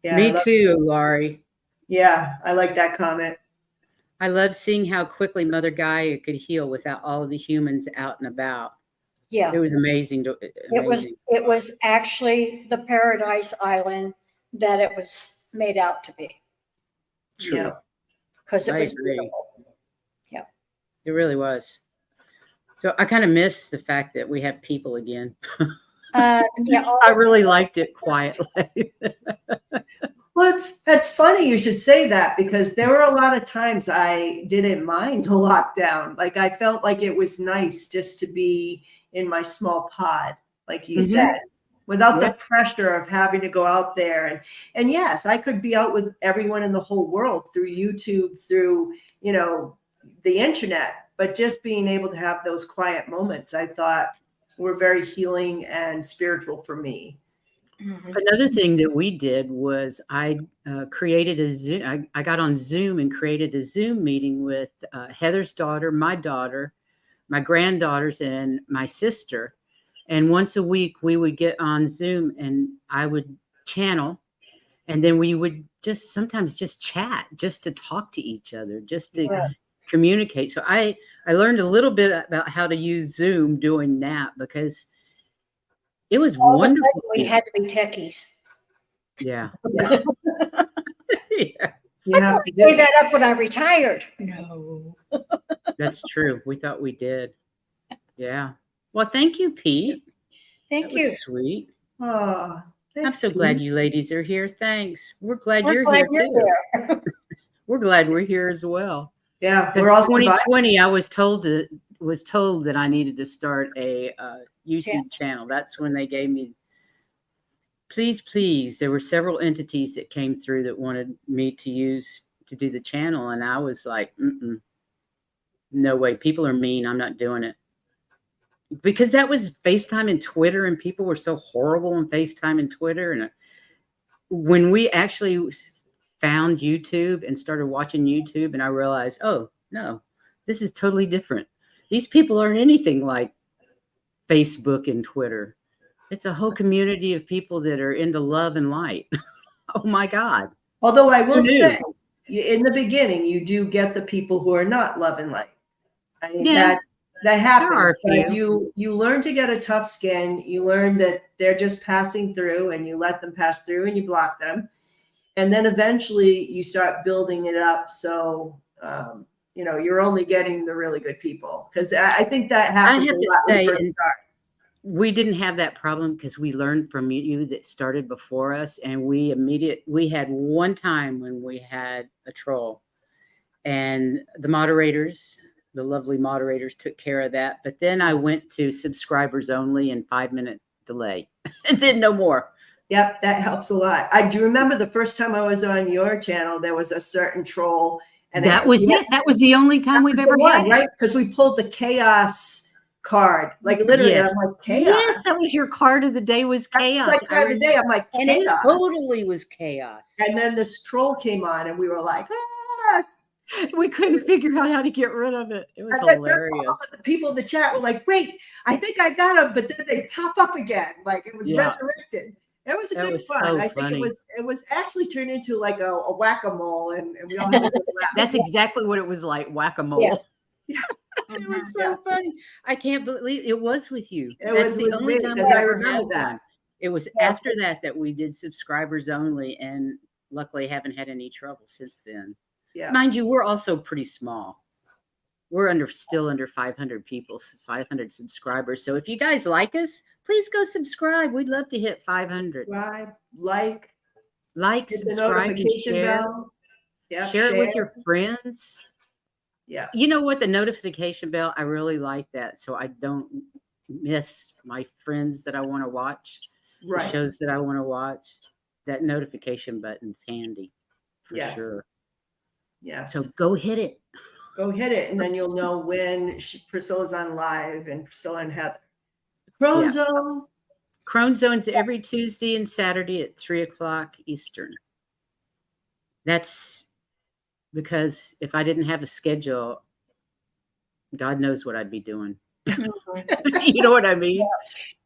Yeah. Me too, Laurie. Yeah. I like that comment. I love seeing how quickly Mother Gaia could heal without all of the humans out and about. Yeah. It was amazing. It was actually the paradise island that it was made out to be. True. Yeah. Because it I was agree. beautiful. Yeah. It really was. So I kind of miss the fact that we have people again. Yeah, all I the really liked it quietly. Well, that's funny you should say that, because there were a lot of times I didn't mind the lockdown. Like, I felt like it was nice just to be in my small pod, like you Mhm. said, without Yeah. the pressure of having to go out there. And yes, I could be out with everyone in the whole world through YouTube, through, you know, the internet, but just being able to have those quiet moments, I thought were very healing and spiritual for me. Mhm. Another thing that we did was I created a Zoom. I got on Zoom and created a Zoom meeting with Heather's daughter, my granddaughters, and my sister. And once a week, we would get on Zoom and I would channel. And then we would just sometimes just chat, just to talk to each other, just to Yeah. communicate. So I learned a little bit about how to use Zoom doing that, because it was All of a sudden, wonderful. we had to be techies. Yeah. Yeah. Yeah. You have to I gave do that up when I retired. No. That's true. We thought we did. Yeah. Well, thank you, Pete. Thank That was you. sweet. Oh, I'm thanks, so glad Pete. you ladies are here. Thanks. We're glad We're you're glad here you're too. there. We're glad we're here as well. Yeah, Because we're all 2020, survivors. I was told that I needed to start a YouTube channel. That's when they gave me. Please. There were several entities that came through that wanted me to do the channel, and I was like, no way. People are mean. I'm not doing it. Because that was FaceTime and Twitter, and people were so horrible on FaceTime and Twitter. And when we actually found YouTube and started watching YouTube, and I realized, oh, no, this is totally different. These people aren't anything like Facebook and Twitter. It's a whole community of people that are into love and light. Oh, my God. Although I will Who knew? say, in the beginning, you do get the people who are not love and light. I mean, Yeah, that happens. there are a But few. you learn to get a tough skin. You learn that they're just passing through, and you let them pass through, and you block them. And then eventually you start building it up. So, you know, you're only getting the really good people, because I think that I happens have a to lot when say, you first and start. we didn't have that problem because we learned from you that started before us, and we had one time when we had a troll, and the lovely moderators took care of that. But then I went to subscribers only and 5-minute delay and then no more. Yep, that helps a lot. I do remember the first time I was on your channel, there was a certain troll, and That was it. That was the only time we've ever had it. right? Because we pulled the chaos card, like literally. Yes. And I'm like, chaos. Yes, that was your card of the day, was chaos. That's my card of the day. I'm like, and it chaos. totally was chaos. And then this troll came on, and we were like, ah. We couldn't figure out how to get rid of it. It was And then hilarious. the people in the chat were like, wait, I think I got them, but then they pop up again. Like, it was Yeah. resurrected. It was That good was fun. so I think funny. it was actually turned into like a whack-a-mole, and we all had a good laugh. That's exactly what it was like, whack-a-mole. Yeah. It was so funny. I can't believe it was with you. It That's was the with only me, time because we I ever remember had that. one. It was after that we did subscribers only, and luckily haven't had any trouble since then. Yeah. Mind you, we're also pretty small. We're still under 500 people, 500 subscribers. So if you guys like us, please go subscribe. We'd love to hit 500. Subscribe, Like, hit the subscribe, and notification share. bell. Yep, Share it with your friends. Yeah. You know what? The notification bell, I really like that. So I don't miss my friends that I want to watch, the Right. shows that I want to watch. That notification button's handy for Yes. sure. Yes. So go hit it. Go hit it, and then you'll know when Priscilla's on live, and Priscilla and Heather. Crone Zone. Crone Zone's every Tuesday and Saturday at 3 o'clock Eastern. That's because if I didn't have a schedule, God knows what I'd be doing. You know what I mean?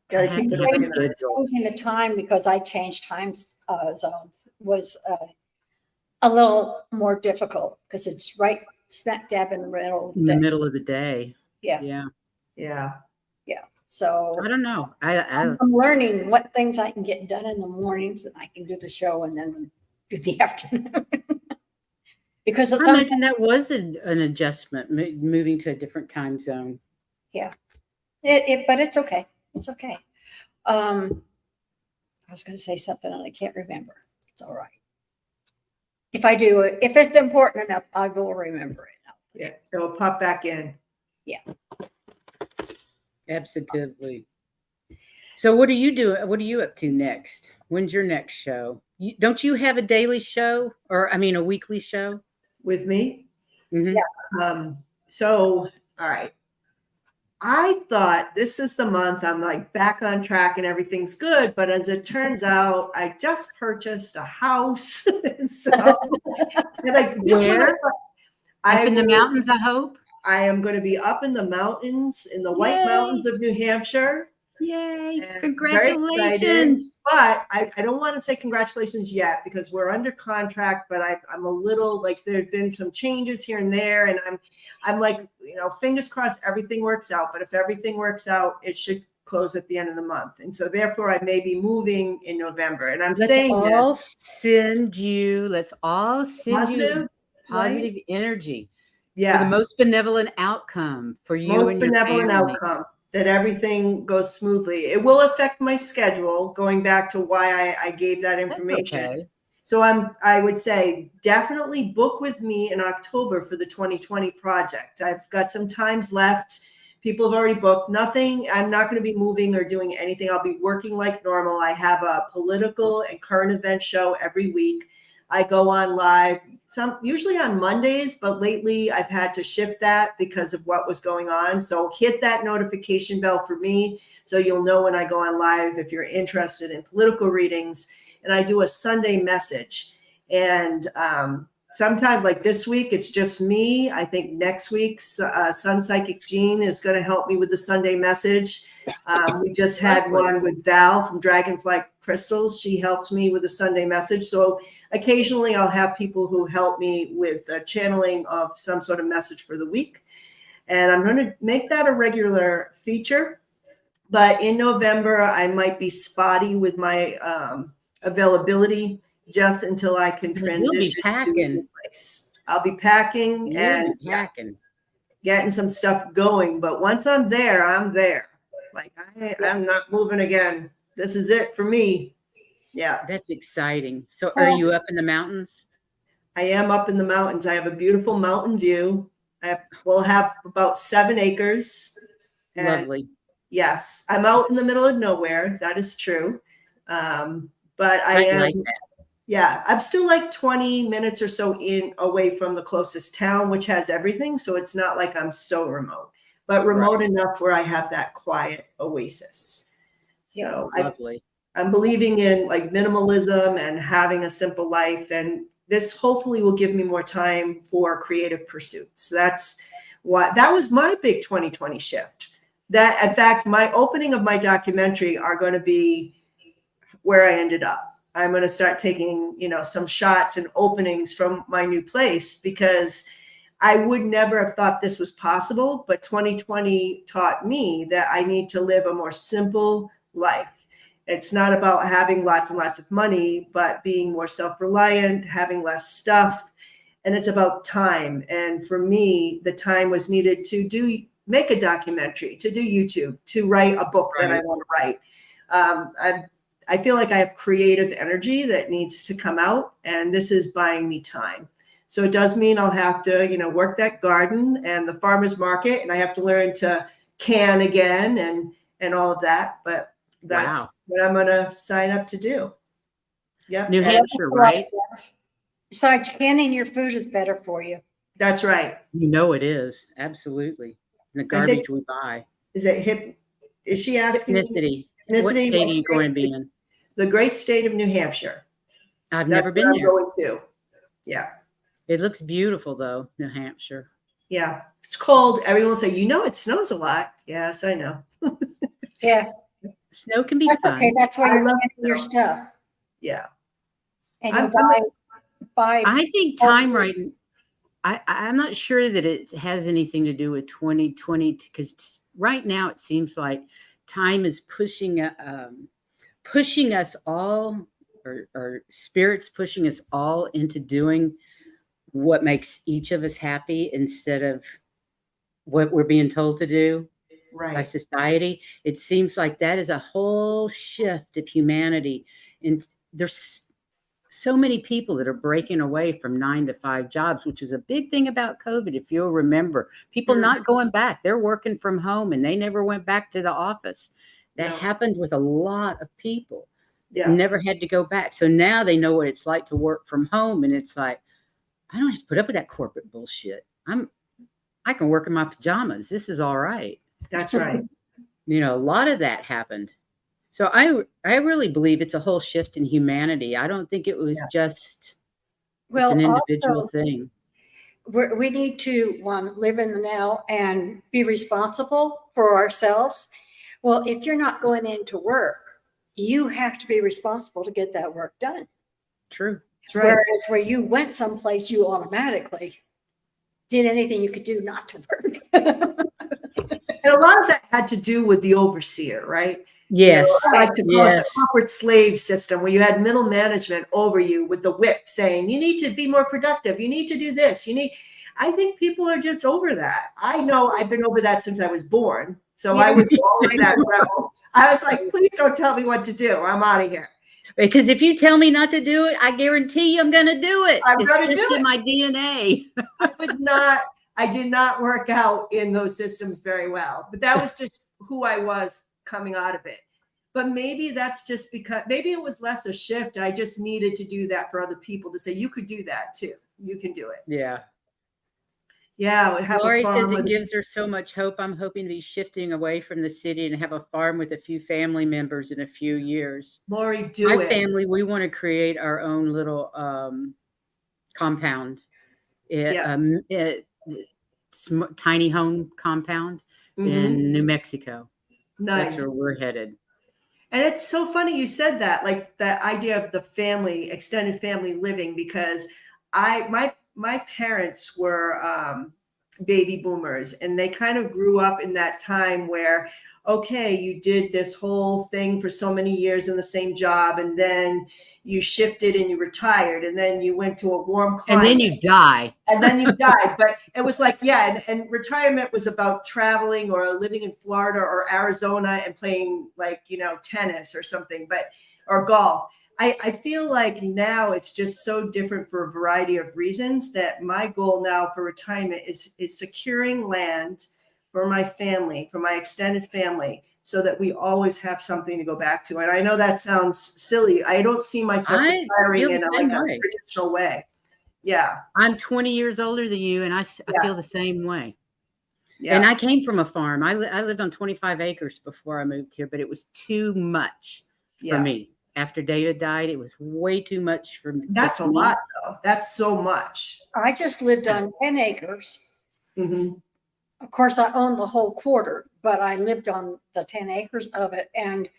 Gotta I have keep to it have a organized. schedule. Changing the time because I changed time zones was a little more difficult because it's right smack dab in the middle of the In the day. middle of the day. Yeah, Yeah. Yeah. yeah. So I don't know. I'm learning what things I can get done in the mornings that I can do the show and then do the afternoon. Because it's I imagine that was an adjustment, moving to a different time zone. yeah, but it's okay. It's okay. I was going to say something and I can't remember. It's all right. If I do it, if it's important enough, I will remember it. Yeah. It'll pop back in. Absolutely. So what are you doing? What are you up to next? When's your next show? Don't you have a daily show or a weekly show? With me. Mhm. Yeah. So, all right. I thought this is the month I'm like back on track and everything's good. But as it turns out, I just purchased a house. So, like, just when I Where? thought Up in the mountains, I hope. I am going to be up in the mountains, in the White Yay. Mountains of New Hampshire. Yay. And Congratulations. But I don't want to say congratulations yet because we're under contract, but I'm a little like there's been some changes here and there. And I'm like, fingers crossed everything works out. But if everything works out, it should close at the end of the month. And so therefore I may be moving in November. And I'm Let's saying all this send you positive, positive right? energy for the Yes. most benevolent outcome for you Most and your benevolent family. outcome, that everything goes smoothly. It will affect my schedule, going back to why I gave that That's information. okay. So I would say definitely book with me in October for the 2020 project. I've got some times left. People have already booked. Nothing, I'm not going to be moving or doing anything. I'll be working like normal. I have a political and current event show every week. I go on live, usually on Mondays, but lately I've had to shift that because of what was going on. So hit that notification bell for me so you'll know when I go on live if you're interested in political readings. And I do a Sunday message. And sometime like this week, it's just me. I think next week's Sun Psychic Jean is going to help me with the Sunday message. We just had one with Val from Dragonfly Crystals. She helped me with the Sunday message. So occasionally I'll have people who help me with channeling of some sort of message for the week. And I'm going to make that a regular feature. But in November, I might be spotty with my availability just until I can transition to a new place. I'll be packing and getting some stuff going. But once I'm there, I'm there. Like I'm not moving again. This is it for me. Yeah. That's exciting. So are you up in the mountains? I am up in the mountains. I have a beautiful mountain view. We'll have about 7 acres. Lovely. Yes, I'm out in the middle of nowhere. That is true. But I am like that. Yeah, I'm still like 20 minutes or so away from the closest town, which has everything. So it's not like I'm so remote, but remote enough where I have that quiet oasis. So lovely. I'm believing in like minimalism and having a simple life. And this hopefully will give me more time for creative pursuits. That was my big 2020 shift. That, in fact, my opening of my documentary are going to be where I ended up. I'm going to start taking, some shots and openings from my new place because I would never have thought this was possible. But 2020 taught me that I need to live a more simple life. It's not about having lots and lots of money, but being more self-reliant, having less stuff. And it's about time. And for me, the time was needed to make a documentary, to do YouTube, to write a book that I want to write. I feel like I have creative energy that needs to come out, and this is buying me time. So it does mean I'll have to, work that garden and the farmer's market, and I have to learn to can again and all of that. But that's what I'm going to sign up to do. Yep. New Hampshire, right? Besides, canning your food is better for you. That's right. It is. Absolutely. And the garbage we buy. Is it hip? Is she asking? Ethnicity. And it's What the name state of are you going to be in? the great state of New Hampshire. I've That's never been where I'm there. going to. Yeah. It looks beautiful, though, New Hampshire. Yeah. It's cold. Everyone will say, it snows a lot. Yes, I know. Yeah, Snow can be that's fun. okay. That's where I you're love getting your snow. stuff. Yeah. And you'll I'm buy. I think time right. I'm not sure that it has anything to do with 2020 because right now it seems like time is pushing us all, or spirits pushing us all into doing what makes each of us happy instead of what we're being told to do by right. society. It seems like that is a whole shift of humanity. And there's so many people that are breaking away from 9-to-5 jobs, which is a big thing about COVID. If you'll remember, people not going back, they're working from home and they never went back to the office. That No. happened with a lot of people. Yeah. Never had to go back. So now they know what it's like to work from home. And it's like, I don't have to put up with that corporate bullshit. I can work in my pajamas. This is all right. That's right. A lot of that happened. So I really believe it's a whole shift in humanity. I don't think it was just it's an individual also, thing. we need to live in the now and be responsible for ourselves. Well, if you're not going into work, you have to be responsible to get that work done. True. That's right. Whereas where you went someplace, you automatically did anything you could do not to work. And a lot of that had to do with the overseer, right? Yes. I like to call it the Yes. corporate slave system, where you had middle management over you with the whip saying, you need to be more productive. You need to do this. I think people are just over that. I know I've been over that since I was born. So I was always that rebel. I was like, please don't tell me what to do. I'm out of here. Because if you tell me not to do it, I guarantee you I'm going to do it. I'm going to It's just do in it. my DNA. I did not work out in those systems very well, but that was just who I was coming out of it. But maybe that's just because maybe it was less a shift. I just needed to do that for other people to say, you could do that too. You can do it. Yeah. Yeah. We have Lori a says farm it gives her so much hope. I'm hoping to be shifting away from the city and have a farm with a few family members in a few years. Lori, do My it. family, we want to create our own little compound. Tiny home compound in New Mexico. Nice. That's where we're headed. And it's so funny you said that, like that idea of the family, extended family living, because my parents were baby boomers, and they kind of grew up in that time where, okay, you did this whole thing for so many years in the same job, and then you shifted and you retired, and then you went to a warm climate. And then you die. And then you died. But it was like, yeah, and retirement was about traveling or living in Florida or Arizona and playing tennis or something, or golf. I feel like now it's just so different for a variety of reasons that my goal now for retirement is securing land for my family, for my extended family, so that we always have something to go back to. And I know that sounds silly. I don't see myself retiring in a traditional way. Yeah. I'm 20 years older than you, and I feel the same way. Yeah. And I came from a farm. I lived on 25 acres before I moved here, but it was too much for me. After David died, it was way too much for me. That's a lot, though. That's so much. I just lived on 10 acres. Mm-hmm. Of course, I owned the whole quarter, but I lived on the 10 acres of it. And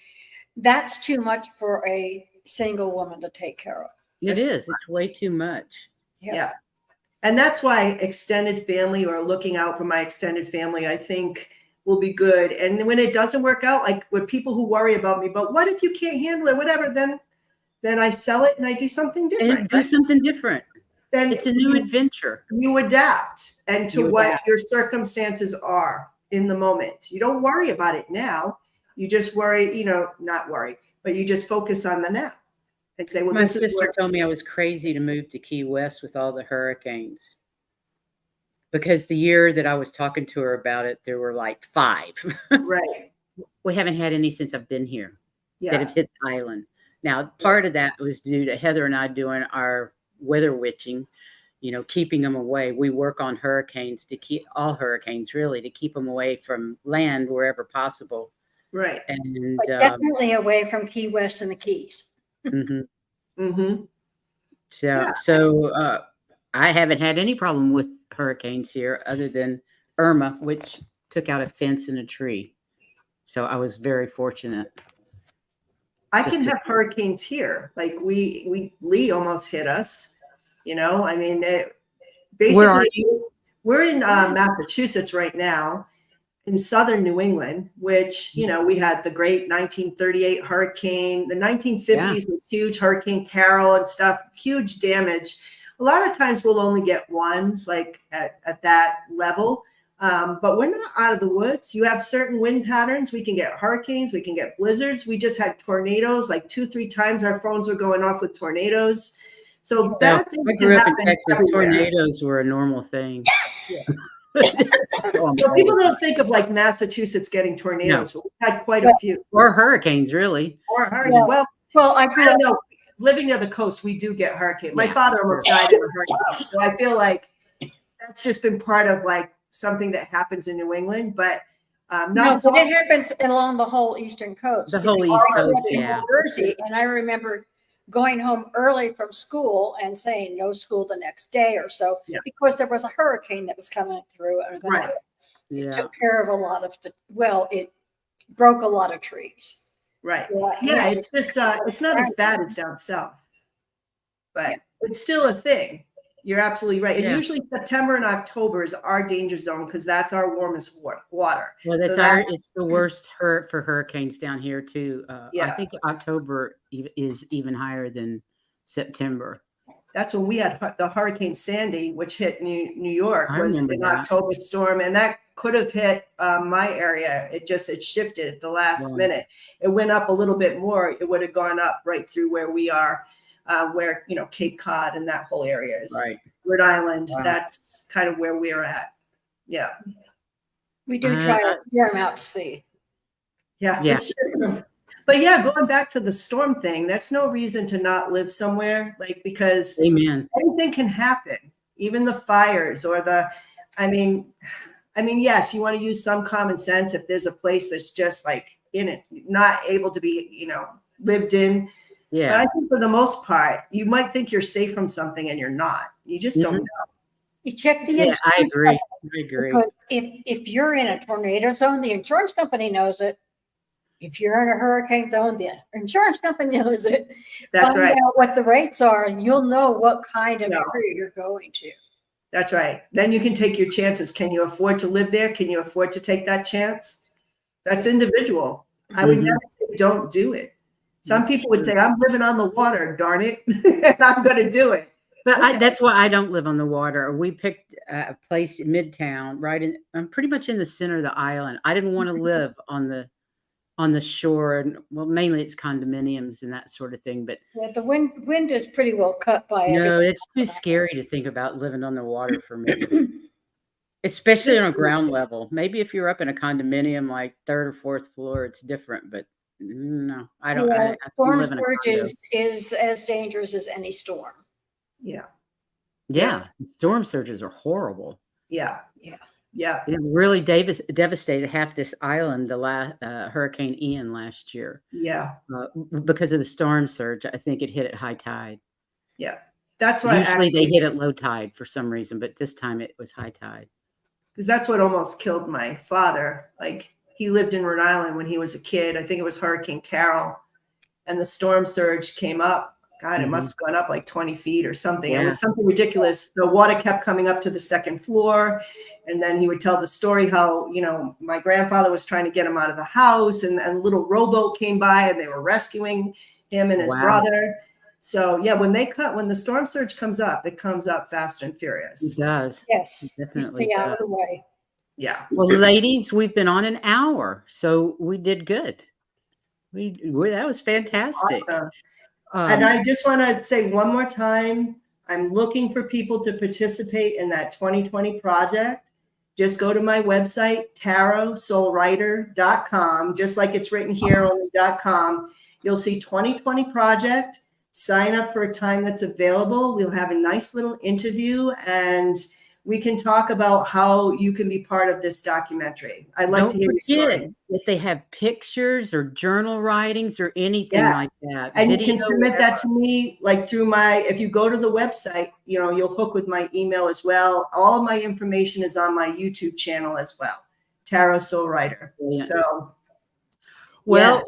that's too much for a single woman to take care of. It is. It's way too much. Yeah. And that's why extended family, or looking out for my extended family, I think will be good. And when it doesn't work out, like with people who worry about me, but what if you can't handle it, whatever, then I sell it and I do something different. And do something different. Then it's a new adventure. You adapt to what your circumstances are in the moment. You don't worry about it now. You just worry, not worry, but you just focus on the now and say, well, my sister told me I was crazy to move to Key West with all the hurricanes. Because the year that I was talking to her about it, there were like 5. Right. We haven't had any since I've been here that have hit the island. Now, part of that was due to Heather and I doing our weather witching, keeping them away. We work on hurricanes to keep all hurricanes, really, to keep them away from land wherever possible. Right. And But definitely away from Key West and the Keys. mhm. Mm-hmm. Yeah. So I haven't had any problem with hurricanes here other than Irma, which took out a fence and a tree. So I was very fortunate. I Just can to- have hurricanes here. Like Lee almost hit us. I mean, Where are basically you? we're in Massachusetts right now, in southern New England, which, we had the great 1938 hurricane. The 1950s was huge, Hurricane Carol and stuff, huge damage. A lot of times we'll only get ones like at that level. But we're not out of the woods. You have certain wind patterns. We can get hurricanes. We can get blizzards. We just had tornadoes, like 2-3 times our phones were going off with tornadoes. So bad things I can grew up in happen Texas. everywhere. Tornadoes were a normal thing. Yeah. So So people don't think of like Massachusetts getting tornadoes, but we've had quite a few. or hurricanes, really. Or hurricane. Yeah. Well, I I grew don't up. know. Living near the coast, we do get hurricanes. My Yeah, father almost died in a hurricane. So I feel like that's just been part of like something that happens in New England, but No, not but it happens along the whole eastern coast. The whole because East I grew Coast, up in yeah. New Jersey, and I remember going home early from school and saying no school the next day or so because there was a hurricane that was coming through. And right. it took care of a lot of it broke a lot of trees. Right. Yeah, It's just it's not as bad as down south, but it's still a thing. You're absolutely right. And usually September and October is our danger zone because that's our warmest water. Well, it's the worst for hurricanes down here too. I think October is even higher than September. That's when we had the Hurricane Sandy, which hit New York, I was remember an that. October storm, and that could have hit my area. It shifted at the last minute. It went up a little bit more. It would have gone up right through where we are, where Cape Cod and that whole area is. Right. Rhode Island. Wow. That's kind of where we're at. Yeah. We do try to steer them out to sea. Yeah. But going back to the storm thing, that's no reason to not live somewhere, because Amen. anything can happen, even the fires or I mean, yes, you want to use some common sense if there's a place that's just like in it, not able to be, lived in. Yeah. But I think for the most part, you might think you're safe from something and you're not. You just don't know. You check the insurance. I agree. Because if you're in a tornado zone, the insurance company knows it. If you're in a hurricane zone, the insurance company knows it. That's right. Find out what the rates are, and you'll know what kind of area you're going to. That's right. Then you can take your chances. Can you afford to live there? Can you afford to take that chance? That's individual. I would never say don't do it. Some people would say, I'm living on the water, darn it, and I'm going to do it. But that's why I don't live on the water. We picked a place in Midtown, I'm pretty much in the center of the island. I didn't want to live on the shore, and mainly it's condominiums and that sort of thing. But the wind is pretty well cut by everything. No, it's too scary to think about living on the water for me, especially on a ground level. Maybe if you're up in a condominium, like 3rd or 4th floor, it's different. But no, I don't. Storm surge is as dangerous as any storm. Yeah. Storm surges are horrible. Yeah. It really devastated half this island. The last Hurricane Ian last year. Yeah. Because of the storm surge, I think it hit at high tide. Yeah. That's why usually they hit at low tide for some reason, but this time it was high tide. Because that's what almost killed my father. Like, he lived in Rhode Island when he was a kid. I think it was Hurricane Carol, and the storm surge came up. God, it must have gone up like 20 feet or something. It was something ridiculous. The water kept coming up to the 2nd floor. And then he would tell the story how, my grandfather was trying to get him out of the house, and a little rowboat came by and they were rescuing him and his brother. So when the storm surge comes up, it comes up fast and furious. It does. Yes. Definitely. Stay out of the way. Yeah. Well, ladies, we've been on an hour, so we did good. That was fantastic. Awesome. And I just want to say one more time, I'm looking for people to participate in that 2020 project. Just go to my website, tarotsoulwriter.com, just like it's written here, only .com. You'll see 2020 project. Sign up for a time that's available. We'll have a nice little interview, and we can talk about how you can be part of this documentary. I'd like to hear your story. If they have pictures or journal writings or anything Yes. like that. And you video, can submit that whatever. to me, like through if you go to the website, you know, you'll hook with my email as well. All of my information is on my YouTube channel as well, Tarot Soul Writer. Brilliant. So, Well,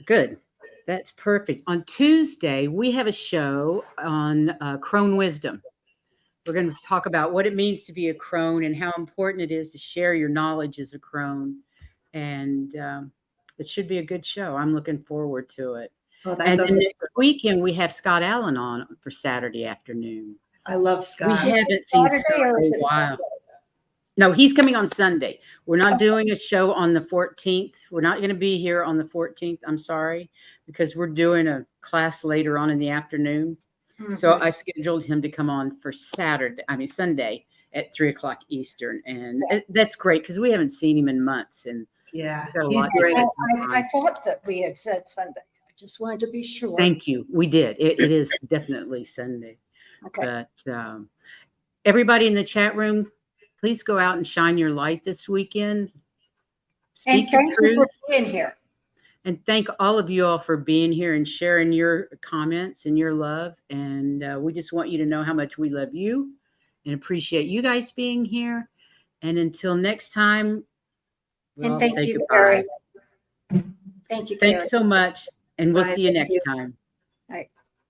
good. That's perfect. On Tuesday, we have a show on Crone wisdom. We're going to talk about what it means to be a crone and how important it is to share your knowledge as a crone. And it should be a good show. I'm looking forward to it. Oh, And that's then next weekend, we have Scott Allen on for Saturday afternoon. I love We Scott. haven't seen Saturday Scott or in is a it while. Sunday? No, he's coming on Sunday. We're not doing a show on the 14th. We're not going to be here on the 14th. I'm sorry, because we're doing a class later on in the afternoon. So I scheduled him to come on for Sunday at 3:00 Eastern. And that's great because we haven't seen him in months. And Yeah, got a he's lot to great. catch I up on. thought that we had said Sunday. I just wanted to be sure. Thank you. We did. It is definitely Sunday. Okay. But everybody in the chat room, please go out and shine your light this weekend. And Speak your thank you for truth. being here. And thank all of you all for being here and sharing your comments and your love. And we just want you to know how much we love you and appreciate you guys being here. And until next time, we'll And thank say you, goodbye. Carrie. Thank you, Carrie. Thanks so much. And we'll Bye. see you Thank next you. time.